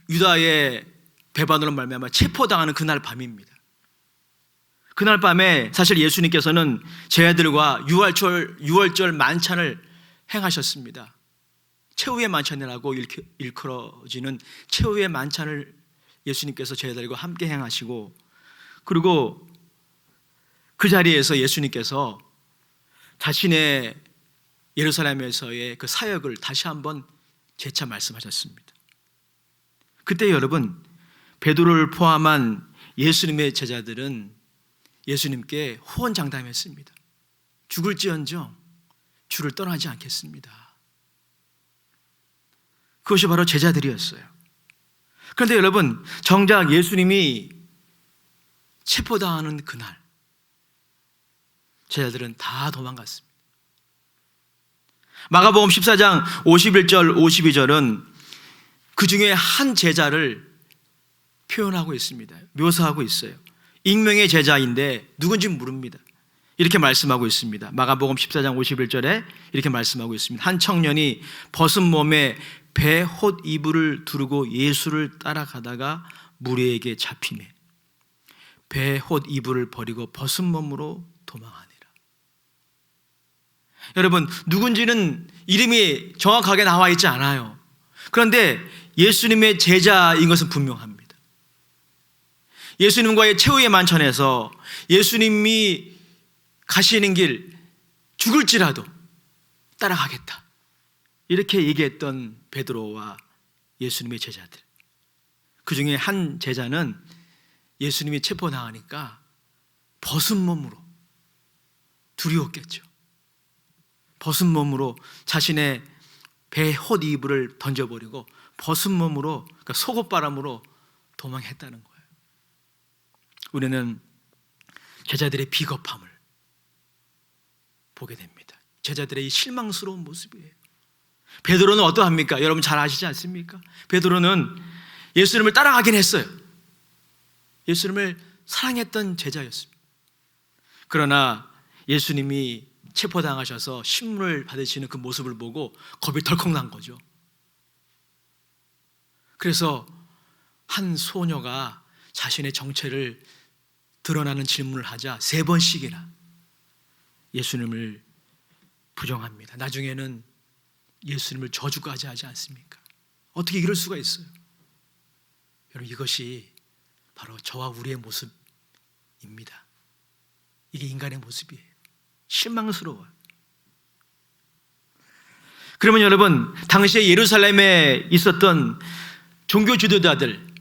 유다의 배반으로 말미암아 체포당하는 그날 밤입니다. 그날 밤에 사실 예수님께서는 제자들과 유월절 만찬을 행하셨습니다. 최후의 만찬이라고 일컬어지는 최후의 만찬을 예수님께서 제자들과 함께 행하시고, 그리고 그 자리에서 예수님께서 자신의 예루살렘에서의 그 사역을 다시 한번 재차 말씀하셨습니다. 그때 여러분, 베드로를 포함한 예수님의 제자들은 예수님께 호언장담했습니다. 죽을지언정 주를 떠나지 않겠습니다. 그것이 바로 제자들이었어요. 그런데 여러분, 정작 예수님이 체포당하는 그날 제자들은 다 도망갔습니다. 마가복음 14장 51절 52절은 그 중에 한 제자를 표현하고 있습니다. 묘사하고 있어요. 익명의 제자인데 누군지 모릅니다. 이렇게 말씀하고 있습니다. 마가복음 14장 51절에 이렇게 말씀하고 있습니다. 한 청년이 벗은 몸에 베옷 이불을 두르고 예수를 따라가다가 무리에게 잡히매 베옷 이불을 버리고 벗은 몸으로 도망하니라. 여러분, 누군지는 이름이 정확하게 나와 있지 않아요. 그런데 예수님의 제자인 것은 분명합니다. 예수님과의 최후의 만찬에서 예수님이 가시는 길 죽을지라도 따라가겠다, 이렇게 얘기했던 베드로와 예수님의 제자들, 그 중에 한 제자는 예수님이 체포당하니까 벗은 몸으로, 두려웠겠죠. 벗은 몸으로 자신의 베옷 이불을 던져버리고 벗은 몸으로, 그러니까 속옷바람으로 도망했다는 거예요. 우리는 제자들의 비겁함을 보게 됩니다. 제자들의 이 실망스러운 모습이에요. 베드로는 어떠합니까? 여러분 잘 아시지 않습니까? 베드로는 예수님을 따라가긴 했어요. 예수님을 사랑했던 제자였습니다. 그러나 예수님이 체포당하셔서 신문을 받으시는 그 모습을 보고 겁이 덜컥 난 거죠. 그래서 한 소녀가 자신의 정체를 드러나는 질문을 하자 3번씩이나 예수님을 부정합니다. 나중에는 예수님을 저주까지 하지 않습니까? 어떻게 이럴 수가 있어요? 여러분, 이것이 바로 저와 우리의 모습입니다. 이게 인간의 모습이에요. 실망스러워요. 그러면 여러분, 당시에 예루살렘에 있었던 종교 지도자들,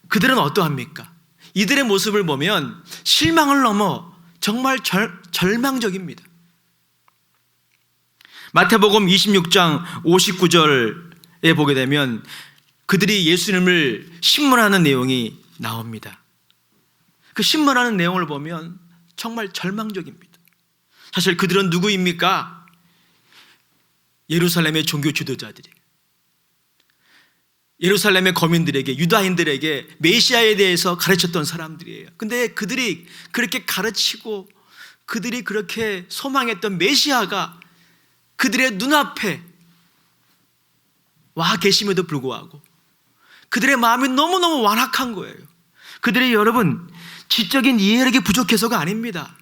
그들은 어떠합니까? 이들의 모습을 보면 실망을 넘어 정말 절망적입니다. 마태복음 26장 59절에 보게 되면 그들이 예수님을 신문하는 내용이 나옵니다. 그 신문하는 내용을 보면 정말 절망적입니다. 사실 그들은 누구입니까? 예루살렘의 종교 지도자들이, 예루살렘의 거민들에게, 유다인들에게 메시아에 대해서 가르쳤던 사람들이에요. 근데 그들이 그렇게 가르치고 그들이 그렇게 소망했던 메시아가 그들의 눈앞에 와 계심에도 불구하고 그들의 마음이 너무너무 완악한 거예요. 그들이 여러분 지적인 이해력이 부족해서가 아닙니다.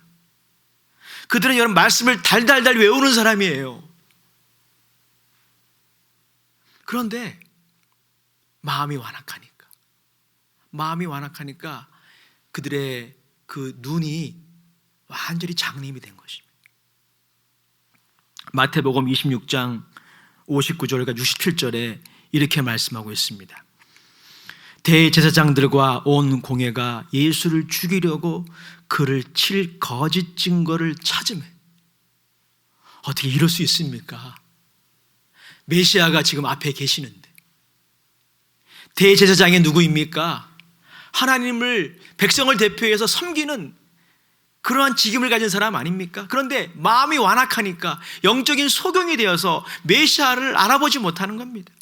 그들은 여러분 말씀을 달달달 외우는 사람이에요. 그런데 마음이 완악하니까 그들의 그 눈이 완전히 장님이 된 것입니다. 마태복음 26장 59절과 67절에 이렇게 말씀하고 있습니다. 대제사장들과 온 공회가 예수를 죽이려고 그를 칠 거짓 증거를 찾으며, 어떻게 이럴 수 있습니까? 메시아가 지금 앞에 계시는데, 대제사장이 누구입니까? 하나님을, 백성을 대표해서 섬기는 그러한 직임을 가진 사람 아닙니까? 그런데 마음이 완악하니까 영적인 소경이 되어서 메시아를 알아보지 못하는 겁니다.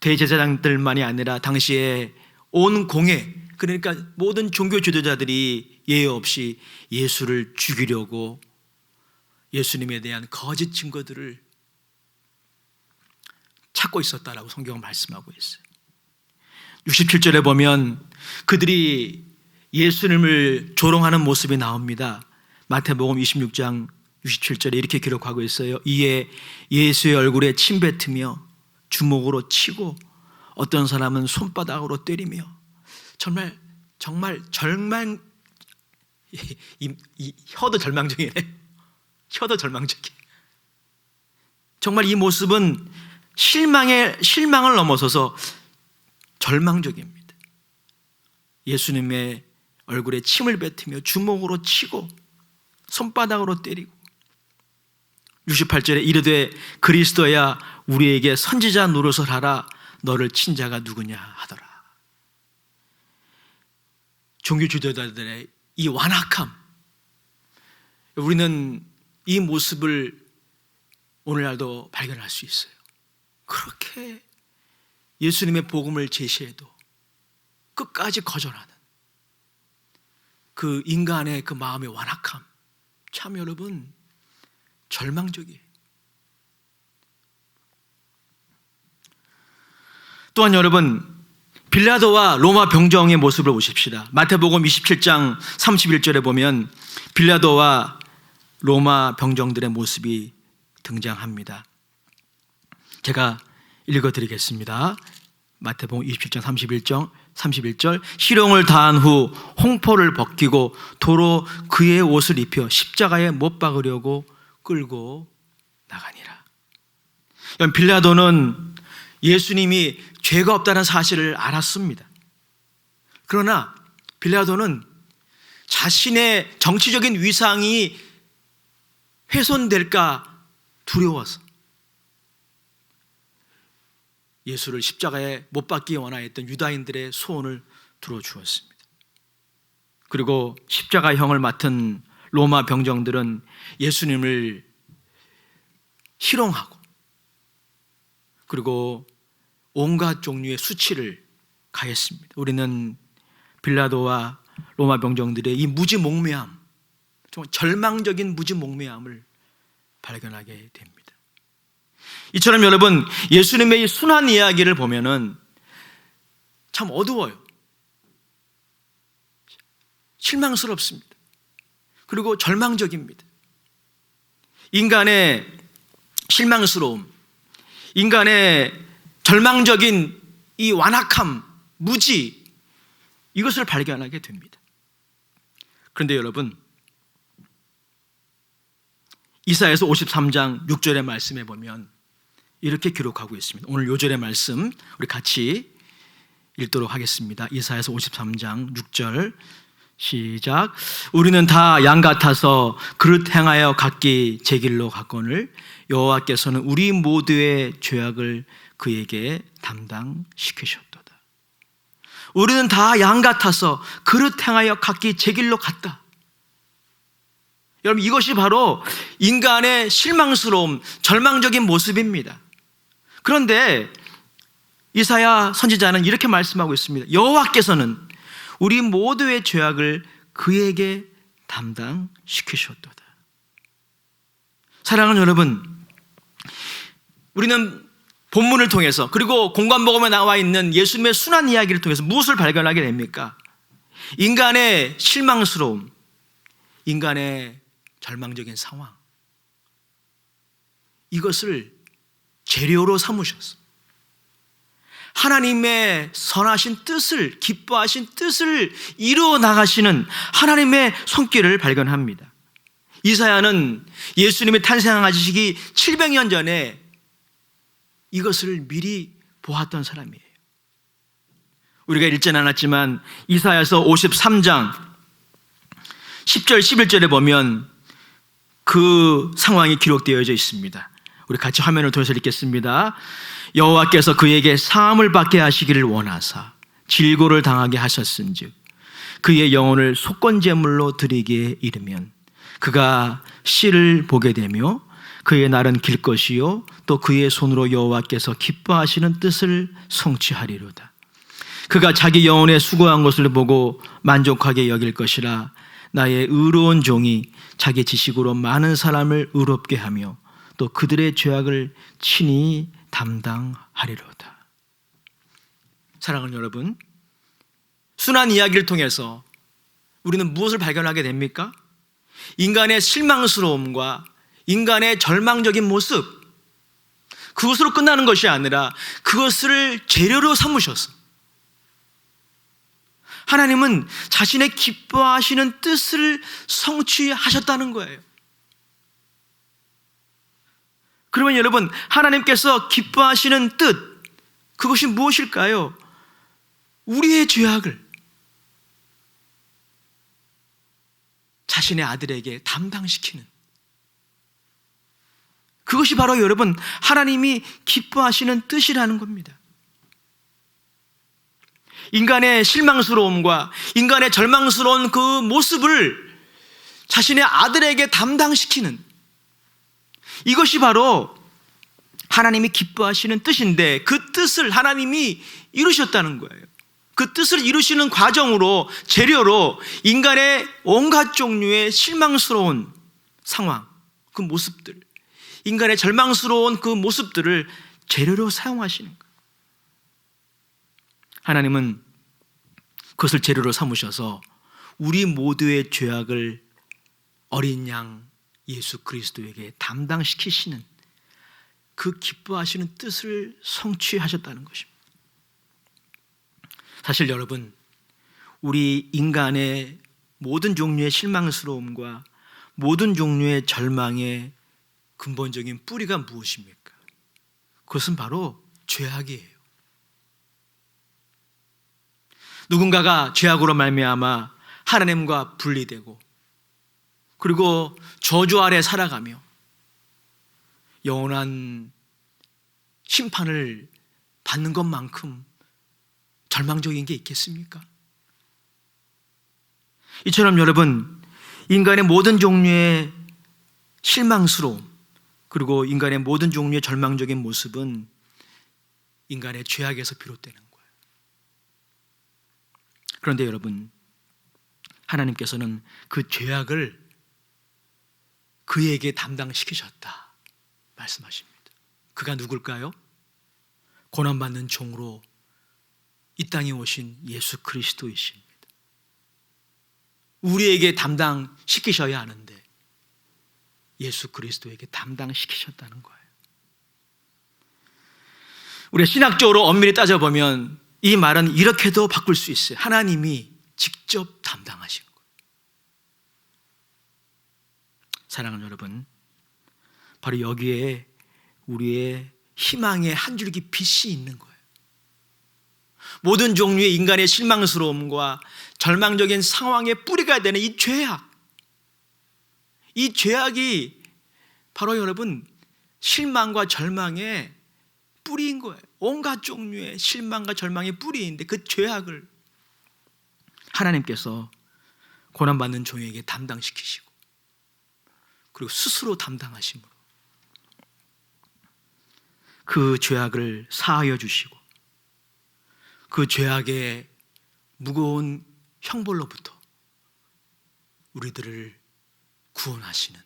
대제사장들만이 아니라 당시에 온 공회, 그러니까 모든 종교 지도자들이 예외 없이 예수를 죽이려고 예수님에 대한 거짓 증거들을 찾고 있었다라고 성경은 말씀하고 있어요. 67절에 보면 그들이 예수님을 조롱하는 모습이 나옵니다. 마태복음 26장 67절에 이렇게 기록하고 있어요. 이에 예수의 얼굴에 침 뱉으며 주먹으로 치고 어떤 사람은 손바닥으로 때리며, 정말 절망, 이 혀도 절망적이네. 혀도 절망적이야. 정말 이 모습은 실망을 넘어서서 절망적입니다. 예수님의 얼굴에 침을 뱉으며 주먹으로 치고 손바닥으로 때리고, 68절에 이르되 그리스도야 우리에게 선지자 노릇을 하라, 너를 친 자가 누구냐 하더라. 종교 지도자들의 이 완악함, 우리는 이 모습을 오늘날도 발견할 수 있어요. 그렇게 예수님의 복음을 제시해도 끝까지 거절하는 그 인간의 그 마음의 완악함, 참 여러분 절망적이에요. 또한 여러분, 빌라도와 로마 병정의 모습을 보십시다. 마태복음 27장 31절에 보면 빌라도와 로마 병정들의 모습이 등장합니다. 제가 읽어드리겠습니다. 마태복음 27장 31절 희롱을 다한 후 홍포를 벗기고 도로 그의 옷을 입혀 십자가에 못 박으려고 끌고 나가니라. 빌라도는 예수님이 죄가 없다는 사실을 알았습니다. 그러나 빌라도는 자신의 정치적인 위상이 훼손될까 두려워서 예수를 십자가에 못 박기 원하였던 유다인들의 소원을 들어주었습니다. 그리고 십자가형을 맡은 로마 병정들은 예수님을 희롱하고 그리고 온갖 종류의 수치를 가했습니다. 우리는 빌라도와 로마 병정들의 이 무지몽매함, 정말 절망적인 무지몽매함을 발견하게 됩니다. 이처럼 여러분, 예수님의 이 순환 이야기를 보면은 참 어두워요. 실망스럽습니다. 그리고 절망적입니다. 인간의 실망스러움, 인간의 절망적인 이 완악함, 무지, 이것을 발견하게 됩니다. 그런데 여러분, 이사야서 53장 6절의 말씀에 보면 이렇게 기록하고 있습니다. 오늘 요 절의 말씀 우리 같이 읽도록 하겠습니다. 이사야서 53장 6절 시작. 우리는 다 양 같아서 그릇 행하여 각기 제 길로 갔거늘 여호와께서는 우리 모두의 죄악을 그에게 담당시키셨도다. 우리는 다 양 같아서 그릇 행하여 각기 제 길로 갔다. 여러분, 이것이 바로 인간의 실망스러움, 절망적인 모습입니다. 그런데 이사야 선지자는 이렇게 말씀하고 있습니다. 여호와께서는 우리 모두의 죄악을 그에게 담당시키셨도다. 사랑하는 여러분, 우리는 본문을 통해서 그리고 공관복음에 나와 있는 예수님의 순환 이야기를 통해서 무엇을 발견하게 됩니까? 인간의 실망스러움, 인간의 절망적인 상황, 이것을 재료로 삼으셨어. 하나님의 선하신 뜻을, 기뻐하신 뜻을 이루어 나가시는 하나님의 손길을 발견합니다. 이사야는 예수님이 탄생하시기 700년 전에 이것을 미리 보았던 사람이에요. 우리가 읽진 않았지만 이사야서 53장 10절 11절에 보면 그 상황이 기록되어져 있습니다. 우리 같이 화면을 통해서 읽겠습니다. 여호와께서 그에게 사함을 받게 하시기를 원하사 질고를 당하게 하셨은즉 그의 영혼을 속건제물로 드리기에 이르면 그가 씨를 보게 되며 그의 날은 길 것이요 또 그의 손으로 여호와께서 기뻐하시는 뜻을 성취하리로다. 그가 자기 영혼의 수고한 것을 보고 만족하게 여길 것이라. 나의 의로운 종이 자기 지식으로 많은 사람을 의롭게 하며 또 그들의 죄악을 친히 담당하리로다. 사랑하는 여러분, 순한 이야기를 통해서 우리는 무엇을 발견하게 됩니까? 인간의 실망스러움과 인간의 절망적인 모습, 그것으로 끝나는 것이 아니라 그것을 재료로 삼으셔서 하나님은 자신의 기뻐하시는 뜻을 성취하셨다는 거예요. 그러면 여러분, 하나님께서 기뻐하시는 뜻, 그것이 무엇일까요? 우리의 죄악을 자신의 아들에게 담당시키는, 그것이 바로 여러분 하나님이 기뻐하시는 뜻이라는 겁니다. 인간의 실망스러움과 인간의 절망스러운 그 모습을 자신의 아들에게 담당시키는, 이것이 바로 하나님이 기뻐하시는 뜻인데 그 뜻을 하나님이 이루셨다는 거예요. 그 뜻을 이루시는 과정으로, 재료로 인간의 온갖 종류의 실망스러운 상황, 그 모습들, 인간의 절망스러운 그 모습들을 재료로 사용하시는 거예요. 하나님은 그것을 재료로 삼으셔서 우리 모두의 죄악을 어린 양 예수 그리스도에게 담당시키시는 그 기뻐하시는 뜻을 성취하셨다는 것입니다. 사실 여러분, 우리 인간의 모든 종류의 실망스러움과 모든 종류의 절망의 근본적인 뿌리가 무엇입니까? 그것은 바로 죄악이에요. 누군가가 죄악으로 말미암아 하나님과 분리되고 그리고 저주 아래 살아가며 영원한 심판을 받는 것만큼 절망적인 게 있겠습니까? 이처럼 여러분, 인간의 모든 종류의 실망스러움 그리고 인간의 모든 종류의 절망적인 모습은 인간의 죄악에서 비롯되는 거예요. 그런데 여러분, 하나님께서는 그 죄악을 그에게 담당시키셨다 말씀하십니다. 그가 누굴까요? 고난받는 종으로 이 땅에 오신 예수 그리스도이십니다. 우리에게 담당시키셔야 하는데 예수 그리스도에게 담당시키셨다는 거예요. 우리가 신학적으로 엄밀히 따져보면 이 말은 이렇게도 바꿀 수 있어요. 하나님이 직접 담당하신 거예요. 사랑하는 여러분, 바로 여기에 우리의 희망의 한 줄기 빛이 있는 거예요. 모든 종류의 인간의 실망스러움과 절망적인 상황의 뿌리가 되는 이 죄악, 이 죄악이 바로 여러분 실망과 절망의 뿌리인 거예요. 온갖 종류의 실망과 절망의 뿌리인데 그 죄악을 하나님께서 고난받는 종에게 담당시키시고 그리고 스스로 담당하심으로 그 죄악을 사하여 주시고 그 죄악의 무거운 형벌로부터 우리들을 구원하시는,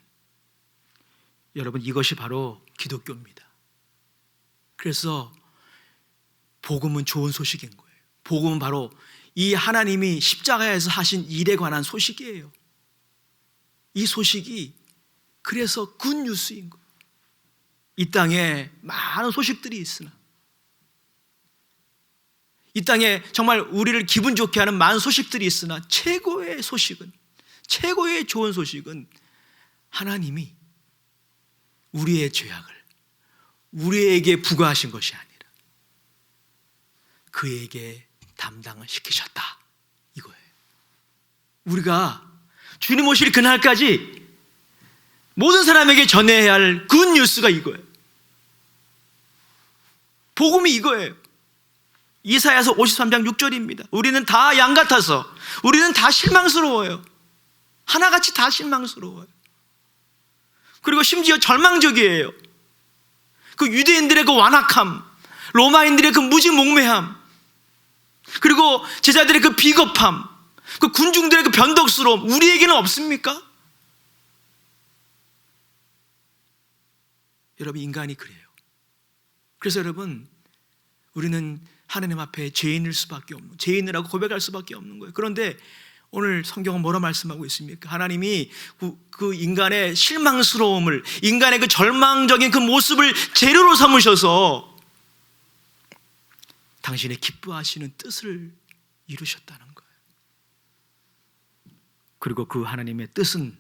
여러분, 이것이 바로 기독교입니다. 그래서 복음은 좋은 소식인 거예요. 복음은 바로 이 하나님이 십자가에서 하신 일에 관한 소식이에요. 이 소식이 그래서 굿뉴스인 거예요. 이 땅에 많은 소식들이 있으나, 이 땅에 정말 우리를 기분 좋게 하는 많은 소식들이 있으나 최고의 소식은, 최고의 좋은 소식은 하나님이 우리의 죄악을 우리에게 부과하신 것이 아니라 그에게 담당을 시키셨다, 이거예요. 우리가 주님 오실 그날까지 모든 사람에게 전해야 할 굿뉴스가 이거예요. 복음이 이거예요. 이사야서 53장 6절입니다. 우리는 다 양 같아서, 우리는 다 실망스러워요. 하나같이 다 실망스러워요. 그리고 심지어 절망적이에요. 그 유대인들의 그 완악함, 로마인들의 그 무지몽매함, 그리고 제자들의 그 비겁함, 그 군중들의 그 변덕스러움, 우리에게는 없습니까? 여러분, 인간이 그래요. 그래서 여러분, 우리는 하나님 앞에 죄인일 수밖에 없는, 죄인이라고 고백할 수밖에 없는 거예요. 그런데 오늘 성경은 뭐라 말씀하고 있습니까? 하나님이 그 인간의 실망스러움을, 인간의 그 절망적인 그 모습을 재료로 삼으셔서 당신의 기뻐하시는 뜻을 이루셨다는 거예요. 그리고 그 하나님의 뜻은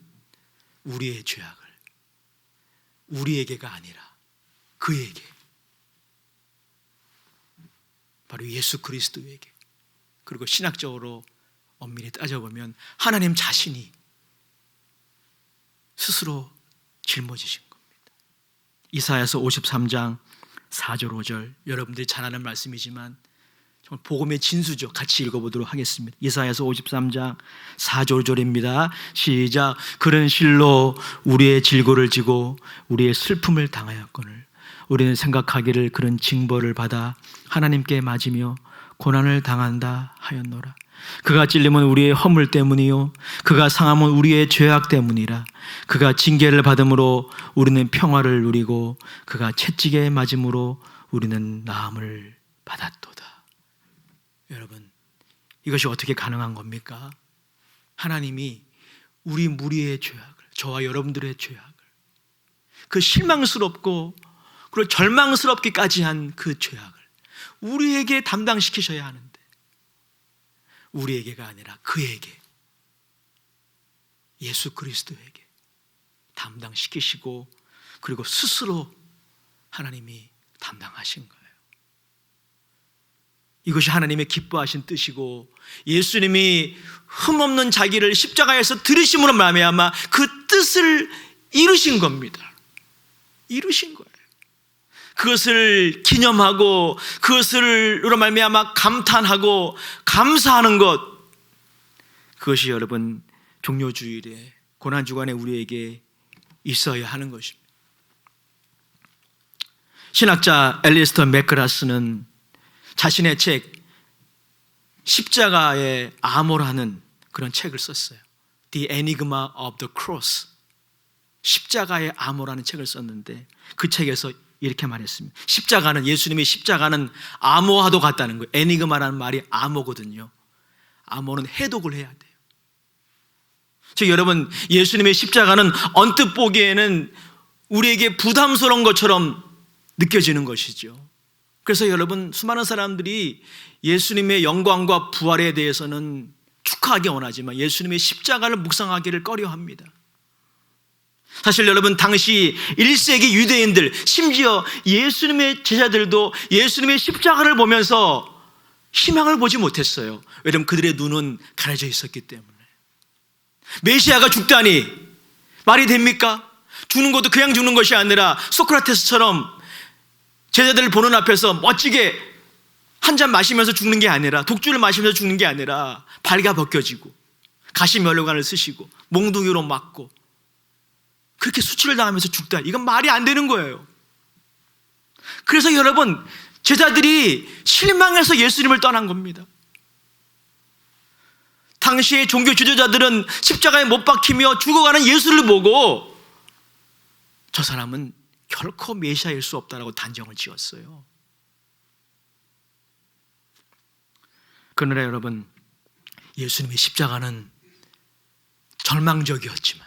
우리의 죄악을 우리에게가 아니라 그에게, 바로 예수 그리스도에게, 그리고 신학적으로 엄밀히 따져보면 하나님 자신이 스스로 짊어지신 겁니다. 이사야서 53장 4절 5절, 여러분들이 잘 아는 말씀이지만 정말 복음의 진수죠. 같이 읽어보도록 하겠습니다. 이사야서 53장 4절 5절입니다. 시작. 그런 실로 우리의 질고를 지고 우리의 슬픔을 당하였거늘 우리는 생각하기를 그런 징벌을 받아 하나님께 맞으며 고난을 당한다 하였노라. 그가 찔림은 우리의 허물 때문이요 그가 상함은 우리의 죄악 때문이라. 그가 징계를 받음으로 우리는 평화를 누리고 그가 채찍에 맞음으로 우리는 나음을 받았도다. 여러분, 이것이 어떻게 가능한 겁니까? 하나님이 우리 무리의 죄악을, 저와 여러분들의 죄악을, 그 실망스럽고 그리고 절망스럽기까지 한 그 죄악을 우리에게 담당시키셔야 하는데 우리에게가 아니라 그에게, 예수 그리스도에게 담당시키시고 그리고 스스로 하나님이 담당하신 거예요. 이것이 하나님의 기뻐하신 뜻이고 예수님이 흠없는 자기를 십자가에서 들으심으로 말미암아 그 뜻을 이루신 겁니다. 이루신 거예요. 그것을 기념하고 그것을로 말미암아 감탄하고 감사하는 것, 그것이 여러분 종료주일에 고난주간에 우리에게 있어야 하는 것입니다. 신학자 엘리스터 맥그라스는 자신의 책 십자가의 암호라는 그런 책을 썼어요. The Enigma of the Cross, 십자가의 암호라는 책을 썼는데 그 책에서 이렇게 말했습니다. 십자가는, 예수님의 십자가는 암호와도 같다는 거예요. 에니그마라는 말이 암호거든요. 암호는 해독을 해야 돼요. 즉 여러분, 예수님의 십자가는 언뜻 보기에는 우리에게 부담스러운 것처럼 느껴지는 것이죠. 그래서 여러분, 수많은 사람들이 예수님의 영광과 부활에 대해서는 축하하기 원하지만 예수님의 십자가를 묵상하기를 꺼려합니다. 사실 여러분, 당시 1세기 유대인들, 심지어 예수님의 제자들도 예수님의 십자가를 보면서 희망을 보지 못했어요. 왜냐하면 그들의 눈은 가려져 있었기 때문에. 메시아가 죽다니 말이 됩니까? 죽는 것도 그냥 죽는 것이 아니라 소크라테스처럼 제자들을 보는 앞에서 멋지게 한 잔 마시면서 죽는 게 아니라, 독주를 마시면서 죽는 게 아니라 발가 벗겨지고 가시면류관을 쓰시고 몽둥이로 맞고 그렇게 수치를 당하면서 죽다, 이건 말이 안 되는 거예요. 그래서 여러분, 제자들이 실망해서 예수님을 떠난 겁니다. 당시의 종교 지도자들은 십자가에 못 박히며 죽어가는 예수를 보고 저 사람은 결코 메시아일 수 없다라고 단정을 지었어요. 그러나 여러분, 예수님의 십자가는 절망적이었지만,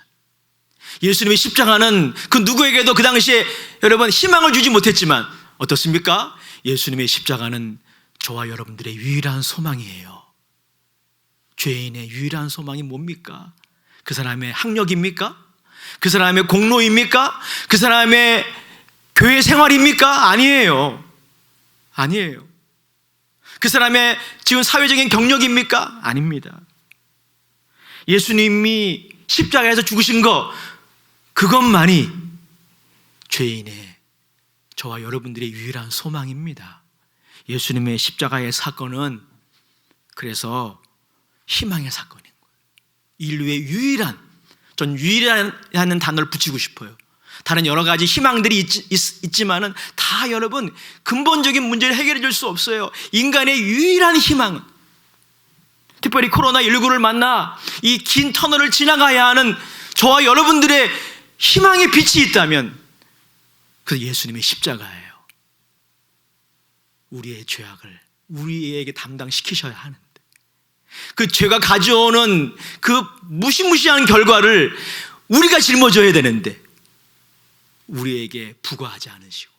예수님의 십자가는 그 누구에게도 그 당시에 여러분 희망을 주지 못했지만 어떻습니까? 예수님의 십자가는 저와 여러분들의 유일한 소망이에요. 죄인의 유일한 소망이 뭡니까? 그 사람의 학력입니까? 그 사람의 공로입니까? 그 사람의 교회 생활입니까? 아니에요. 아니에요. 그 사람의 지금 사회적인 경력입니까? 아닙니다. 예수님이 십자가에서 죽으신 것, 그것만이 죄인의 저와 여러분들의 유일한 소망입니다. 예수님의 십자가의 사건은 그래서 희망의 사건인 거예요. 인류의 유일한, 전 유일하는 단어를 붙이고 싶어요. 다른 여러 가지 희망들이 있지만은 다 여러분 근본적인 문제를 해결해 줄 수 없어요. 인간의 유일한 희망은, 특별히 코로나19를 만나 이 긴 터널을 지나가야 하는 저와 여러분들의 희망의 빛이 있다면 그 예수님의 십자가예요. 우리의 죄악을 우리에게 담당시키셔야 하는데, 그 죄가 가져오는 그 무시무시한 결과를 우리가 짊어져야 되는데 우리에게 부과하지 않으시고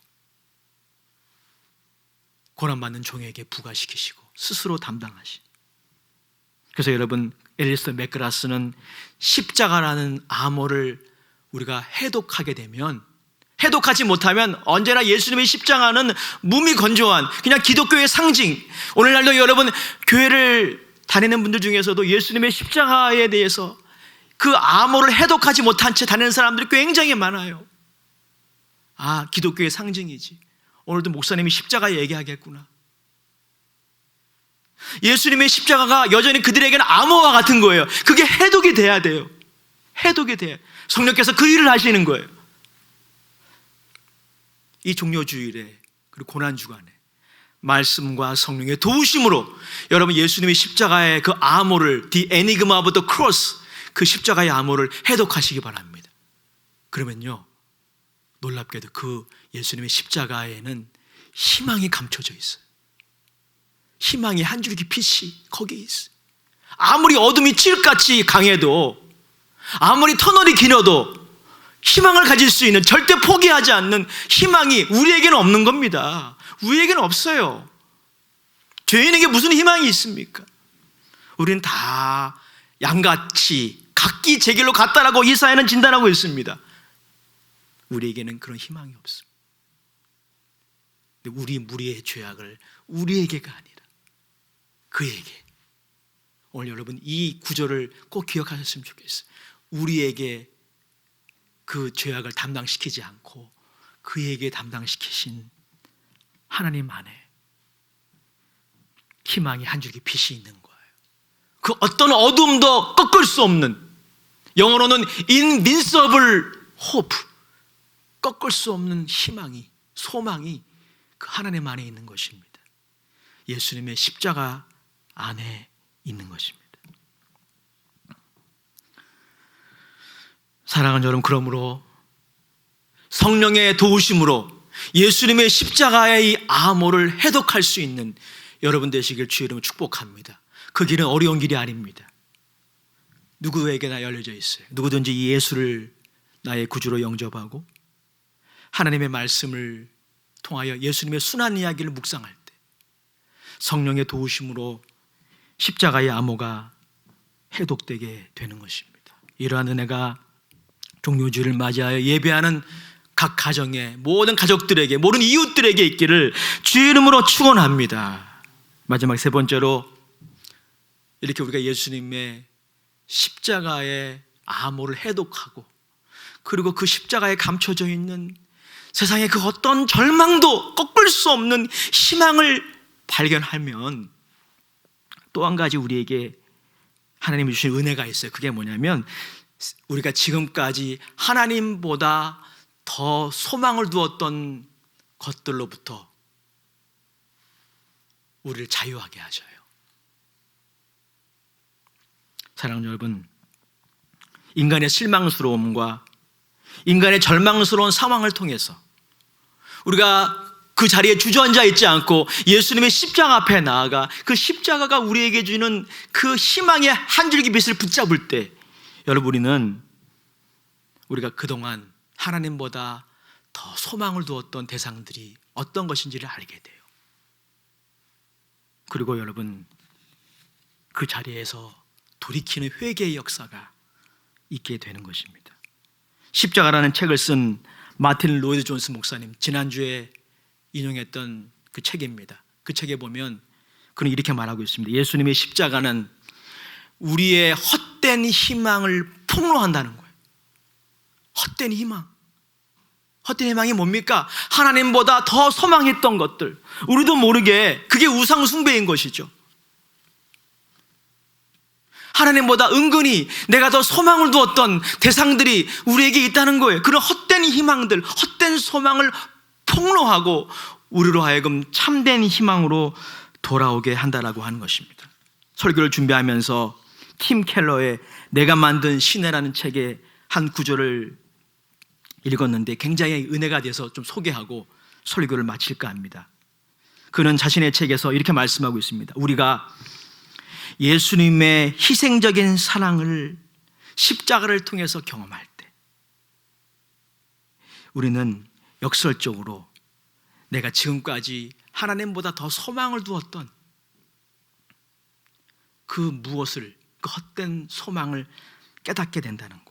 고난받는 종에게 부과시키시고 스스로 담당하신. 그래서 여러분, 앨리스 맥그라스는 십자가라는 암호를 우리가 해독하게 되면, 해독하지 못하면 언제나 예수님의 십자가는 무미건조한 그냥 기독교의 상징. 오늘날도 여러분 교회를 다니는 분들 중에서도 예수님의 십자가에 대해서 그 암호를 해독하지 못한 채 다니는 사람들이 굉장히 많아요. 아, 기독교의 상징이지. 오늘도 목사님이 십자가 얘기하겠구나. 예수님의 십자가가 여전히 그들에게는 암호와 같은 거예요. 그게 해독이 돼야 돼요. 해독이 돼요. 성령께서 그 일을 하시는 거예요. 이 종료주일에, 그리고 고난주간에 말씀과 성령의 도우심으로 여러분 예수님의 십자가의 그 암호를, The Enigma of the Cross, 그 십자가의 암호를 해독하시기 바랍니다. 그러면요, 놀랍게도 그 예수님의 십자가에는 희망이 감춰져 있어요. 희망이 한 줄기 빛이 거기에 있어요. 아무리 어둠이 칠같이 강해도, 아무리 터널이 길어도 희망을 가질 수 있는, 절대 포기하지 않는 희망이 우리에게는 없는 겁니다. 우리에게는 없어요. 죄인에게 무슨 희망이 있습니까? 우리는 다 양같이 각기 제 길로 갔다라고 이사야는 진단하고 있습니다. 우리에게는 그런 희망이 없습니다. 우리 무리의 죄악을 우리에게가 아니라 그에게. 오늘 여러분 이 구절을 꼭 기억하셨으면 좋겠어요. 우리에게 그 죄악을 담당시키지 않고 그에게 담당시키신 하나님 안에 희망이 한 줄기 빛이 있는 거예요. 그 어떤 어둠도 꺾을 수 없는, 영어로는 invincible hope, 꺾을 수 없는 희망이, 소망이 그 하나님 안에 있는 것입니다. 예수님의 십자가 안에 있는 것입니다. 사랑하는 여러분, 그러므로 성령의 도우심으로 예수님의 십자가의 이 암호를 해독할 수 있는 여러분 되시길 주의 이름으로 축복합니다. 그 길은 어려운 길이 아닙니다. 누구에게나 열려져 있어요. 누구든지 이 예수를 나의 구주로 영접하고 하나님의 말씀을 통하여 예수님의 순한 이야기를 묵상할 때 성령의 도우심으로 십자가의 암호가 해독되게 되는 것입니다. 이러한 은혜가 종료주일을 맞이하여 예배하는 각 가정에, 모든 가족들에게, 모든 이웃들에게 있기를 주의 이름으로 축원합니다. 마지막 세 번째로, 이렇게 우리가 예수님의 십자가의 암호를 해독하고, 그리고 그 십자가에 감춰져 있는 세상의 그 어떤 절망도 꺾을 수 없는 희망을 발견하면 또 한 가지 우리에게 하나님이 주신 은혜가 있어요. 그게 뭐냐면, 우리가 지금까지 하나님보다 더 소망을 두었던 것들로부터 우리를 자유하게 하셔요. 사랑하는 여러분, 인간의 실망스러움과 인간의 절망스러운 상황을 통해서 우리가 그 자리에 주저앉아 있지 않고 예수님의 십자가 앞에 나아가 그 십자가가 우리에게 주는 그 희망의 한 줄기 빛을 붙잡을 때, 여러분, 우리가 그동안 하나님보다 더 소망을 두었던 대상들이 어떤 것인지를 알게 돼요. 그리고 여러분, 그 자리에서 돌이키는 회개의 역사가 있게 되는 것입니다. 십자가라는 책을 쓴 마틴 로이드 존스 목사님 지난주에 인용했던 그 책입니다. 그 책에 보면 그는 이렇게 말하고 있습니다. 예수님의 십자가는 우리의 헛된 희망을 폭로한다는 거예요. 헛된 희망. 헛된 희망이 뭡니까? 하나님보다 더 소망했던 것들, 우리도 모르게 그게 우상 숭배인 것이죠. 하나님보다 은근히 내가 더 소망을 두었던 대상들이 우리에게 있다는 거예요. 그런 헛된 희망들, 헛된 소망을 폭로하고 우리로 하여금 참된 희망으로 돌아오게 한다라고 하는 것입니다. 설교를 준비하면서 팀 켈러의 내가 만든 시내라는 책의 한 구절을 읽었는데 굉장히 은혜가 돼서 좀 소개하고 설교를 마칠까 합니다. 그는 자신의 책에서 이렇게 말씀하고 있습니다. 우리가 예수님의 희생적인 사랑을 십자가를 통해서 경험할 때 우리는 역설적으로 내가 지금까지 하나님보다 더 소망을 두었던 그 무엇을, 그 헛된 소망을 깨닫게 된다는 거예요.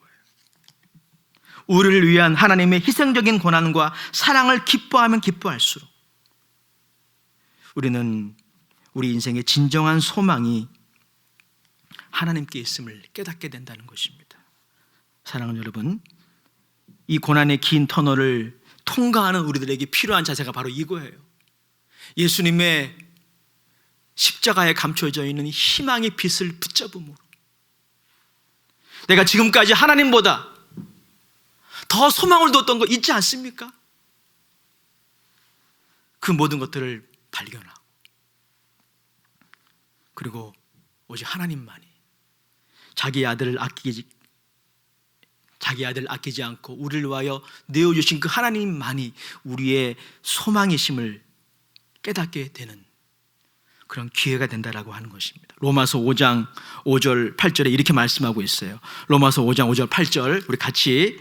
우리를 위한 하나님의 희생적인 고난과 사랑을 기뻐하면 기뻐할수록 우리는 우리 인생의 진정한 소망이 하나님께 있음을 깨닫게 된다는 것입니다. 사랑하는 여러분, 이 고난의 긴 터널을 통과하는 우리들에게 필요한 자세가 바로 이거예요. 예수님의 십자가에 감춰져 있는 희망의 빛을 붙잡음으로 내가 지금까지 하나님보다 더 소망을 두었던 거 있지 않습니까? 그 모든 것들을 발견하고 그리고 오직 하나님만이 자기 아들을 아끼지 않고 우리를 위하여 내어주신 그 하나님만이 우리의 소망이심을 깨닫게 되는 그런 기회가 된다라고 하는 것입니다. 로마서 5장 5절 8절에 이렇게 말씀하고 있어요. 로마서 5장 5절 8절 우리 같이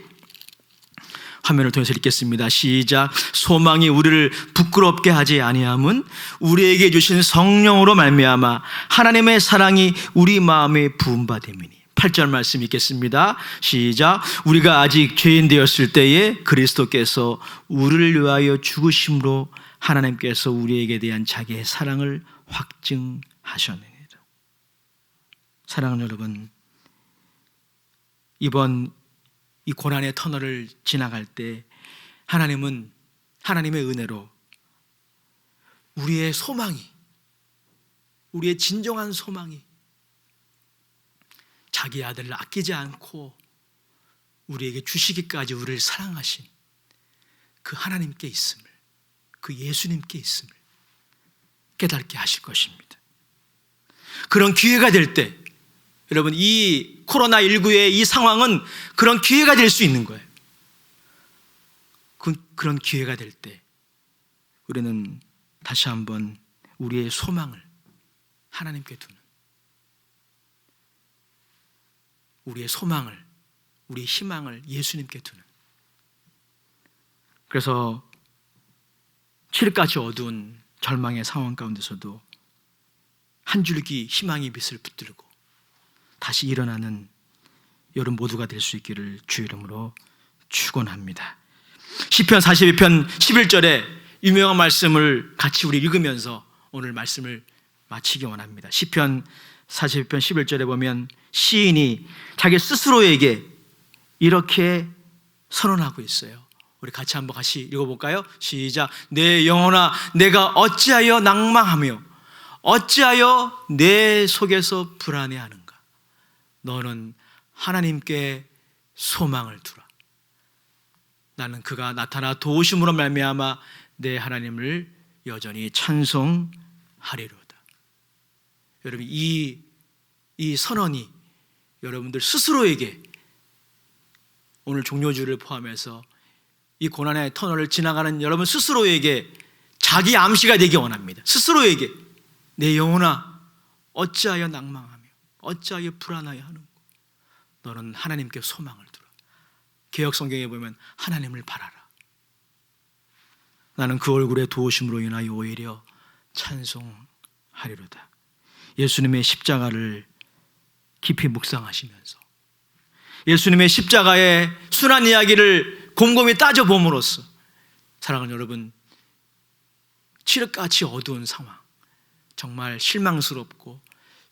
화면을 통해서 읽겠습니다. 시작. 소망이 우리를 부끄럽게 하지 아니함은 우리에게 주신 성령으로 말미암아 하나님의 사랑이 우리 마음에 부은 바 됨이니. 8절 말씀 읽겠습니다. 시작. 우리가 아직 죄인 되었을 때에 그리스도께서 우리를 위하여 죽으심으로 하나님께서 우리에게 대한 자기의 사랑을 확증하셨느니라. 사랑하는 여러분, 이번 이 고난의 터널을 지나갈 때 하나님은 하나님의 은혜로 우리의 소망이, 우리의 진정한 소망이 자기 아들을 아끼지 않고 우리에게 주시기까지 우리를 사랑하신 그 하나님께 있음을, 그 예수님께 있음을 깨닫게 하실 것입니다. 그런 기회가 될 때 여러분, 이 코로나19의 이 상황은 그런 기회가 될 수 있는 거예요. 그런 기회가 될 때 우리는 다시 한번 우리의 소망을 하나님께 두는, 우리의 소망을, 우리의 희망을 예수님께 두는, 그래서 칠흑같이 어두운 절망의 상황 가운데서도 한 줄기 희망의 빛을 붙들고 다시 일어나는 여러분 모두가 될 수 있기를 주의 이름으로 축원합니다. 시편 42편 11절에 유명한 말씀을 같이 우리 읽으면서 오늘 말씀을 마치기 원합니다. 시편 42편 11절에 보면 시인이 자기 스스로에게 이렇게 선언하고 있어요. 우리 같이 한번 읽어볼까요? 시작. 내 영혼아, 내가 어찌하여 낭망하며 어찌하여 내 속에서 불안해하는가? 너는 하나님께 소망을 두라. 나는 그가 나타나 도우심으로 말미암아 내 하나님을 여전히 찬송하리로다. 여러분, 이 선언이 여러분들 스스로에게 오늘 종료주를 포함해서 이 고난의 터널을 지나가는 여러분 스스로에게 자기 암시가 되기 원합니다. 스스로에게 내 영혼아 어찌하여 낭망하며 어찌하여 불안하여 하는고? 너는 하나님께 소망을 두라. 개역 성경에 보면 하나님을 바라라. 나는 그 얼굴의 도우심으로 인하여 오히려 찬송하리로다. 예수님의 십자가를 깊이 묵상하시면서 예수님의 십자가의 순한 이야기를 곰곰이 따져봄으로써 사랑하는 여러분, 칠흑같이 어두운 상황, 정말 실망스럽고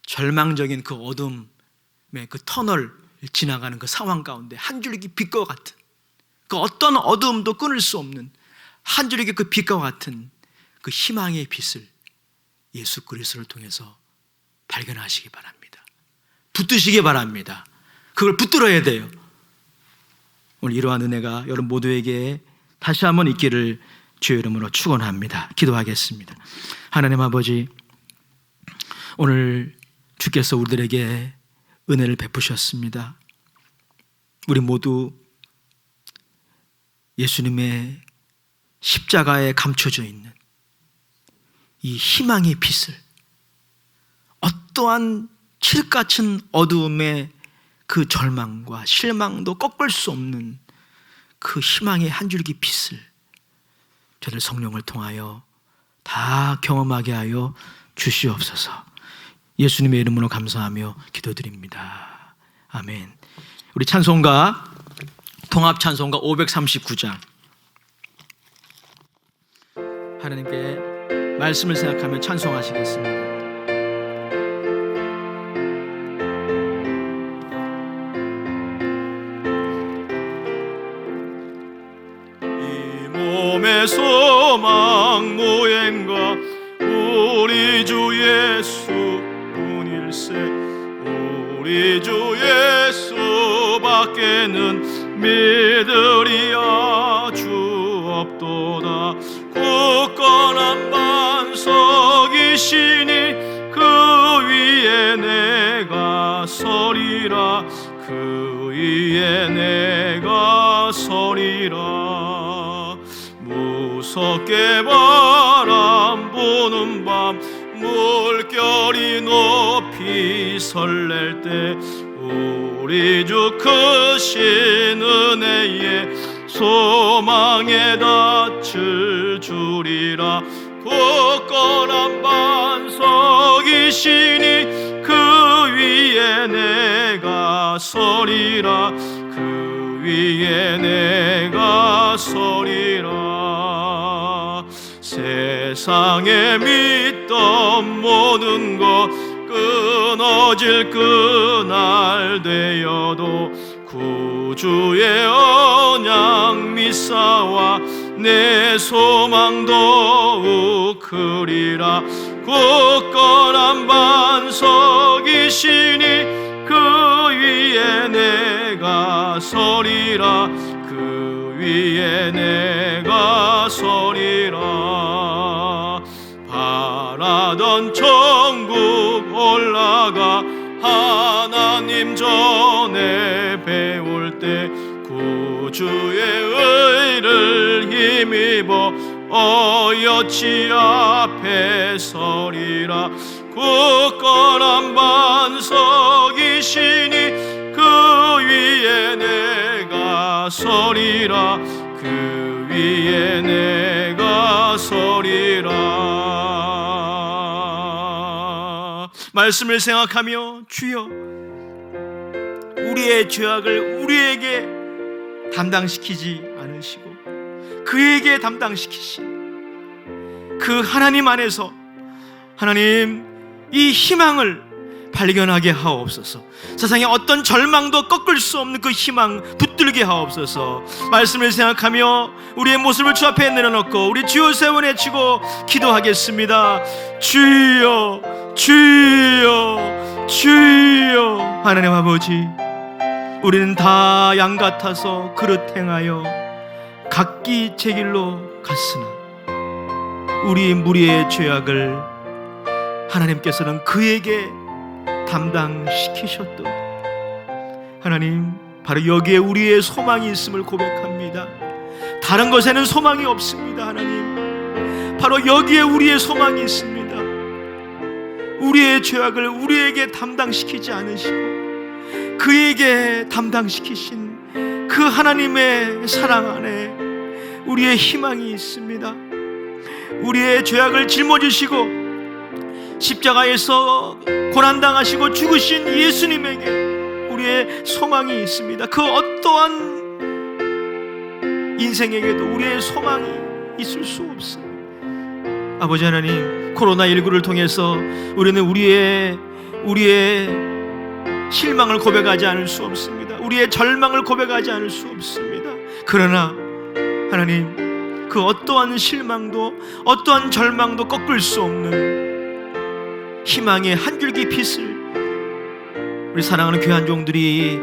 절망적인 그 어둠의 그 터널을 지나가는 그 상황 가운데 한 줄기 빛과 같은, 그 어떤 어두움도 끊을 수 없는 한 줄기 그 빛과 같은 그 희망의 빛을 예수 그리스도를 통해서 발견하시기 바랍니다. 붙드시기 바랍니다. 그걸 붙들어야 돼요. 오늘 이러한 은혜가 여러분 모두에게 다시 한번 있기를 주의 이름으로 축원합니다. 기도하겠습니다. 하나님 아버지, 오늘 주께서 우리들에게 은혜를 베푸셨습니다. 우리 모두 예수님의 십자가에 감춰져 있는 이 희망의 빛을, 어떠한 칠흑같은 어두움의 그 절망과 실망도 꺾을 수 없는 그 희망의 한 줄기 빛을 저들 성령을 통하여 다 경험하게 하여 주시옵소서. 예수님의 이름으로 감사하며 기도드립니다. 아멘. 우리 찬송가, 통합 찬송가 539장, 하나님께 말씀을 생각하며 찬송하시겠습니다. 몸의 소망 무행과 우리 주 예수 뿐일세. 우리 주 예수밖에는 믿으리야 주 없도다. 굳건한 반석이시니 그 위에 내가 서리라. 그 위에 내가 서리라. 무섭게 바람 부는 밤 물결이 높이 설렐 때 우리 주 크신 은혜에 소망에 닿을 주리라. 굳건한 반석이시니 그 위에 내가 서리라. 그 위에 내가 서리라. 세상에 믿던 모든 것 끊어질 그날 되어도 구주의 언약 믿사와 내 소망 더욱 크리라. 굳건한 반석이시니 그 위에 내가 서리라. 그 위에 내가 서리라. 바라던 천국 올라가 하나님 전에 배울 때 구주의 의를 힘입어 어여치 앞에 서리라. 굳건한 반석이시니 그 위에 내가 서리라. 그 위에 내가 서리라. 말씀을 생각하며 주여, 우리의 죄악을 우리에게 담당시키지 않으시고 그에게 담당시키신 그 하나님 안에서 하나님 이 희망을 발견하게 하옵소서. 세상에 어떤 절망도 꺾을 수 없는 그 희망 붙들게 하옵소서. 말씀을 생각하며 우리의 모습을 주 앞에 내려놓고 우리 주여 세 번 외치고 기도하겠습니다. 주여, 주여, 주여. 하나님 아버지, 우리는 다 양 같아서 그릇 행하여 각기 제 길로 갔으나 우리 무리의 죄악을 하나님께서는 그에게 담당시키셨도다. 하나님, 바로 여기에 우리의 소망이 있음을 고백합니다. 다른 것에는 소망이 없습니다. 하나님, 바로 여기에 우리의 소망이 있습니다. 우리의 죄악을 우리에게 담당시키지 않으시고 그에게 담당시키신 그 하나님의 사랑 안에 우리의 희망이 있습니다. 우리의 죄악을 짊어지시고 십자가에서 고난당하시고 죽으신 예수님에게 우리의 소망이 있습니다. 그 어떠한 인생에게도 우리의 소망이 있을 수 없습니다. 아버지 하나님, 코로나19를 통해서 우리는 우리의 실망을 고백하지 않을 수 없습니다. 우리의 절망을 고백하지 않을 수 없습니다. 그러나 하나님, 그 어떠한 실망도 어떠한 절망도 꺾을 수 없는 희망의 한 줄기 빛을 우리 사랑하는 귀한 종들이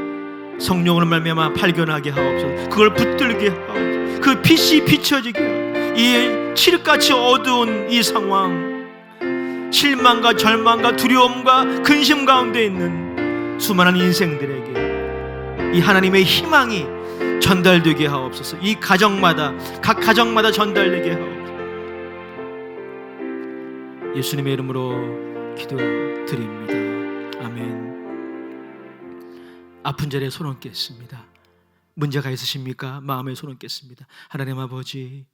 성령으로 말미암아 발견하게 하옵소서. 그걸 붙들게 하옵소서. 그 빛이 비춰지게 하옵소서. 이 칠흑같이 어두운 이 상황, 실망과 절망과 두려움과 근심 가운데 있는 수많은 인생들에게 이 하나님의 희망이 전달되게 하옵소서. 이 가정마다, 각 가정마다 전달되게 하옵소서. 예수님의 이름으로 기도드립니다. 아멘. 아픈 자리에 손 얹겠습니다. 문제가 있으십니까? 마음에 손 얹겠습니다. 하나님 아버지,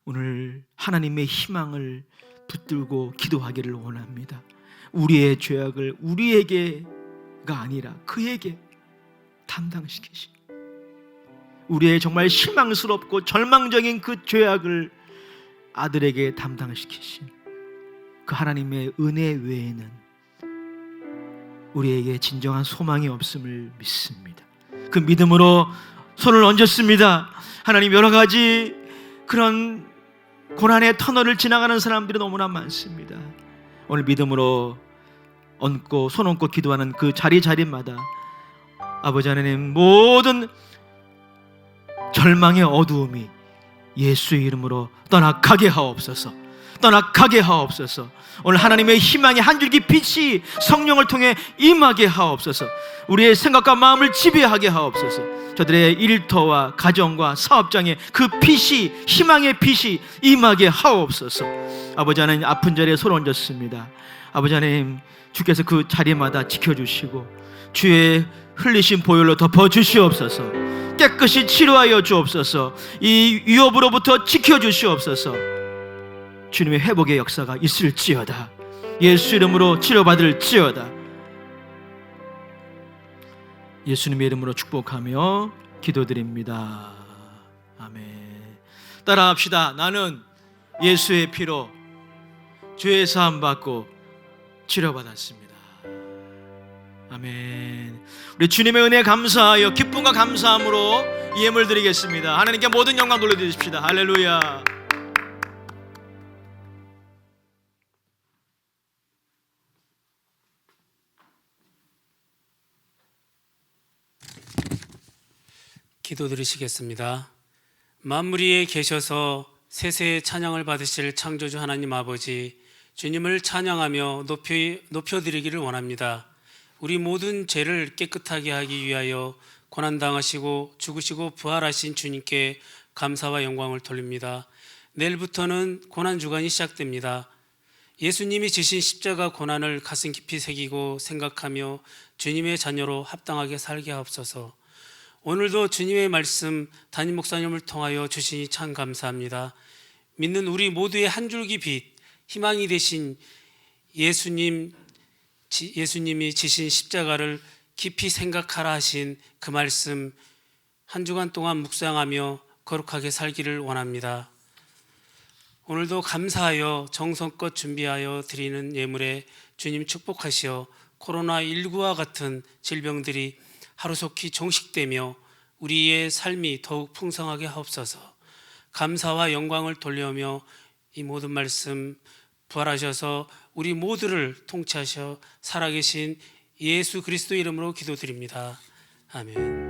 오늘 하나님의 희망을 붙들고 기도하기를 원합니다. 우리의 죄악을 우리에게가 아니라 그에게 담당시키시, 우리의 정말 실망스럽고 절망적인 그 죄악을 아들에게 담당시키신 그 하나님의 은혜 외에는 우리에게 진정한 소망이 없음을 믿습니다. 그 믿음으로 손을 얹었습니다. 하나님, 여러 가지 그런 고난의 터널을 지나가는 사람들이 너무나 많습니다. 오늘 믿음으로 얹고 손 얹고 기도하는 그 자리마다 아버지 하나님, 모든 절망의 어두움이 예수의 이름으로 떠나가게 하옵소서. 떠나가게 하옵소서. 오늘 하나님의 희망의 한 줄기 빛이 성령을 통해 임하게 하옵소서. 우리의 생각과 마음을 지배하게 하옵소서. 저들의 일터와 가정과 사업장에 그 빛이, 희망의 빛이 임하게 하옵소서. 아버지 하나님, 아픈 자리에 손 얹었습니다. 아버지 하나님, 주께서 그 자리마다 지켜주시고 주의 흘리신 보혈로 덮어주시옵소서. 깨끗이 치료하여 주옵소서. 이 위협으로부터 지켜주시옵소서. 주님의 회복의 역사가 있을지어다. 예수 이름으로 치료받을지어다. 예수님의 이름으로 축복하며 기도드립니다. 아멘. 따라합시다. 나는 예수의 피로 죄의 사함 받고 치료받았습니다. 아멘. 우리 주님의 은혜에 감사하여 기쁨과 감사함으로 예물 드리겠습니다. 하나님께 모든 영광 돌려드리십시다. 할렐루야. 기도드리시겠습니다. 만물 위에 계셔서 세세의 찬양을 받으실 창조주 하나님 아버지, 주님을 찬양하며 높여드리기를 원합니다. 우리 모든 죄를 깨끗하게 하기 위하여 고난당하시고 죽으시고 부활하신 주님께 감사와 영광을 돌립니다. 내일부터는 고난주간이 시작됩니다. 예수님이 지신 십자가 고난을 가슴 깊이 새기고 생각하며 주님의 자녀로 합당하게 살게 하옵소서. 오늘도 주님의 말씀 담임 목사님을 통하여 주시니 참 감사합니다. 믿는 우리 모두의 한 줄기 빛, 희망이 되신 예수님이 지신 십자가를 깊이 생각하라 하신 그 말씀 한 주간 동안 묵상하며 거룩하게 살기를 원합니다. 오늘도 감사하여 정성껏 준비하여 드리는 예물에 주님 축복하시어 코로나19와 같은 질병들이 하루속히 종식되며 우리의 삶이 더욱 풍성하게 하옵소서. 감사와 영광을 돌려며 이 모든 말씀 부활하셔서 우리 모두를 통치하셔 살아계신 예수 그리스도 이름으로 기도드립니다. 아멘.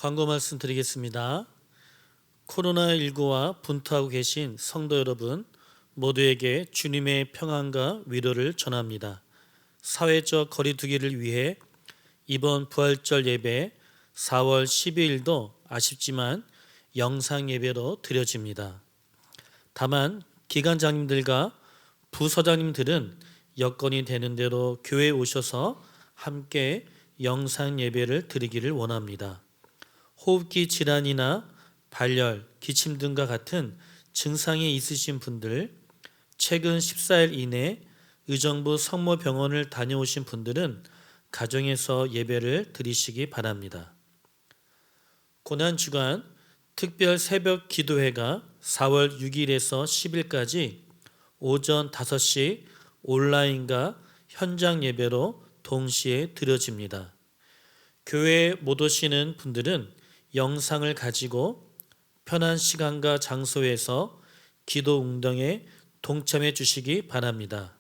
광고 말씀드리겠습니다. 코로나19와 분투하고 계신 성도 여러분 모두에게 주님의 평안과 위로를 전합니다. 사회적 거리두기를 위해 이번 부활절 예배 4월 12일도 아쉽지만 영상 예배로 드려집니다. 다만 기관장님들과 부서장님들은 여건이 되는 대로 교회에 오셔서 함께 영상 예배를 드리기를 원합니다. 호흡기 질환이나 발열, 기침 등과 같은 증상이 있으신 분들, 최근 14일 이내 의정부 성모병원을 다녀오신 분들은 가정에서 예배를 드리시기 바랍니다. 고난주간 특별 새벽 기도회가 4월 6일에서 10일까지 오전 5시 온라인과 현장 예배로 동시에 드려집니다. 교회에 못 오시는 분들은 영상을 가지고 편한 시간과 장소에서 기도 운동에 동참해 주시기 바랍니다.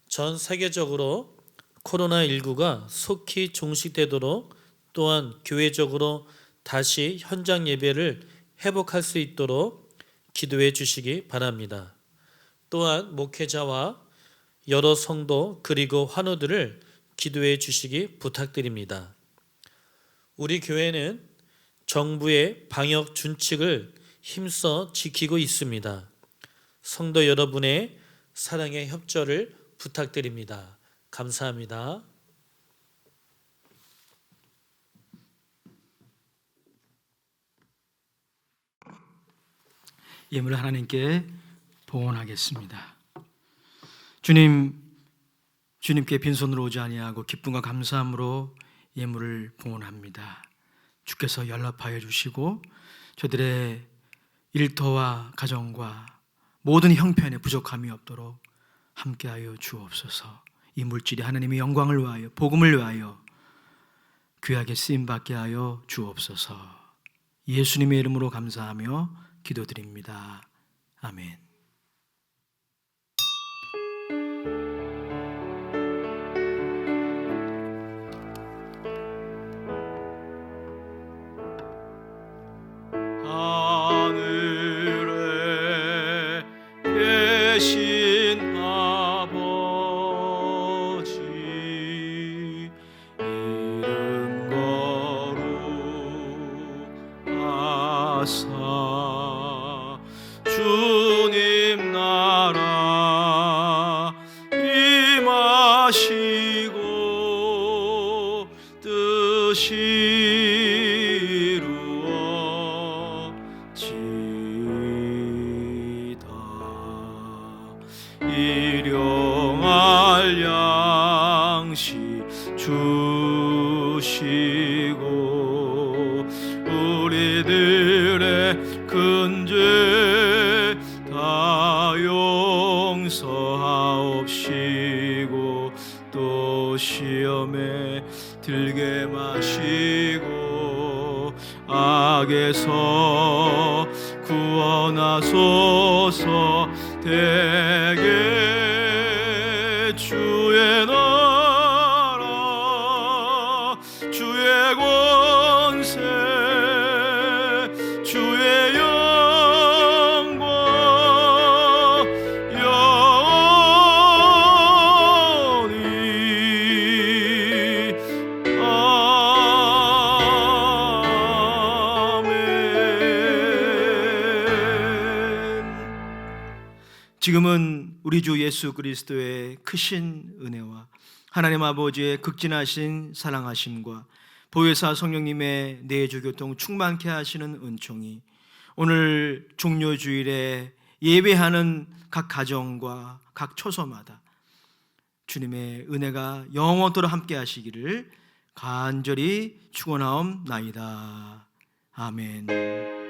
전 세계적으로 코로나19가 속히 종식되도록 또한 교회적으로 다시 현장 예배를 회복할 수 있도록 기도해 주시기 바랍니다. 또한 목회자와 여러 성도 그리고 환우들을 기도해 주시기 부탁드립니다. 우리 교회는 정부의 방역 준칙을 힘써 지키고 있습니다. 성도 여러분의 사랑의 협조를 부탁드립니다. 감사합니다. 예물을 하나님께 봉헌하겠습니다. 주님께 빈손으로 오지 아니하고 기쁨과 감사함으로 예물을 봉헌합니다. 주께서 연락하여 주시고 저들의 일터와 가정과 모든 형편에 부족함이 없도록 함께하여 주옵소서. 이 물질이 하나님의 영광을 위하여 복음을 위하여 귀하게 쓰임받게 하여 주옵소서. 예수님의 이름으로 감사하며 기도드립니다. 아멘. 하늘에 계신 아버지 이름 거룩하사 주님 나라 임하시고 뜻이 일용할 양식 주시고 우리들의 근죄 다 용서하옵시고 또 시험에 들게 마시고 악에서 구원하소서. 대개 주의 나라 주의 권세 주의 영광 영원히 지금은 우리 주 예수 그리스도의 크신 은혜와 하나님 아버지의 극진하신 사랑하심과 보혜사 성령님의 내주 교통 충만케 하시는 은총이 오늘 종료주일에 예배하는 각 가정과 각 처소마다 주님의 은혜가 영원토록 함께 하시기를 간절히 축원하옵나이다. 아멘.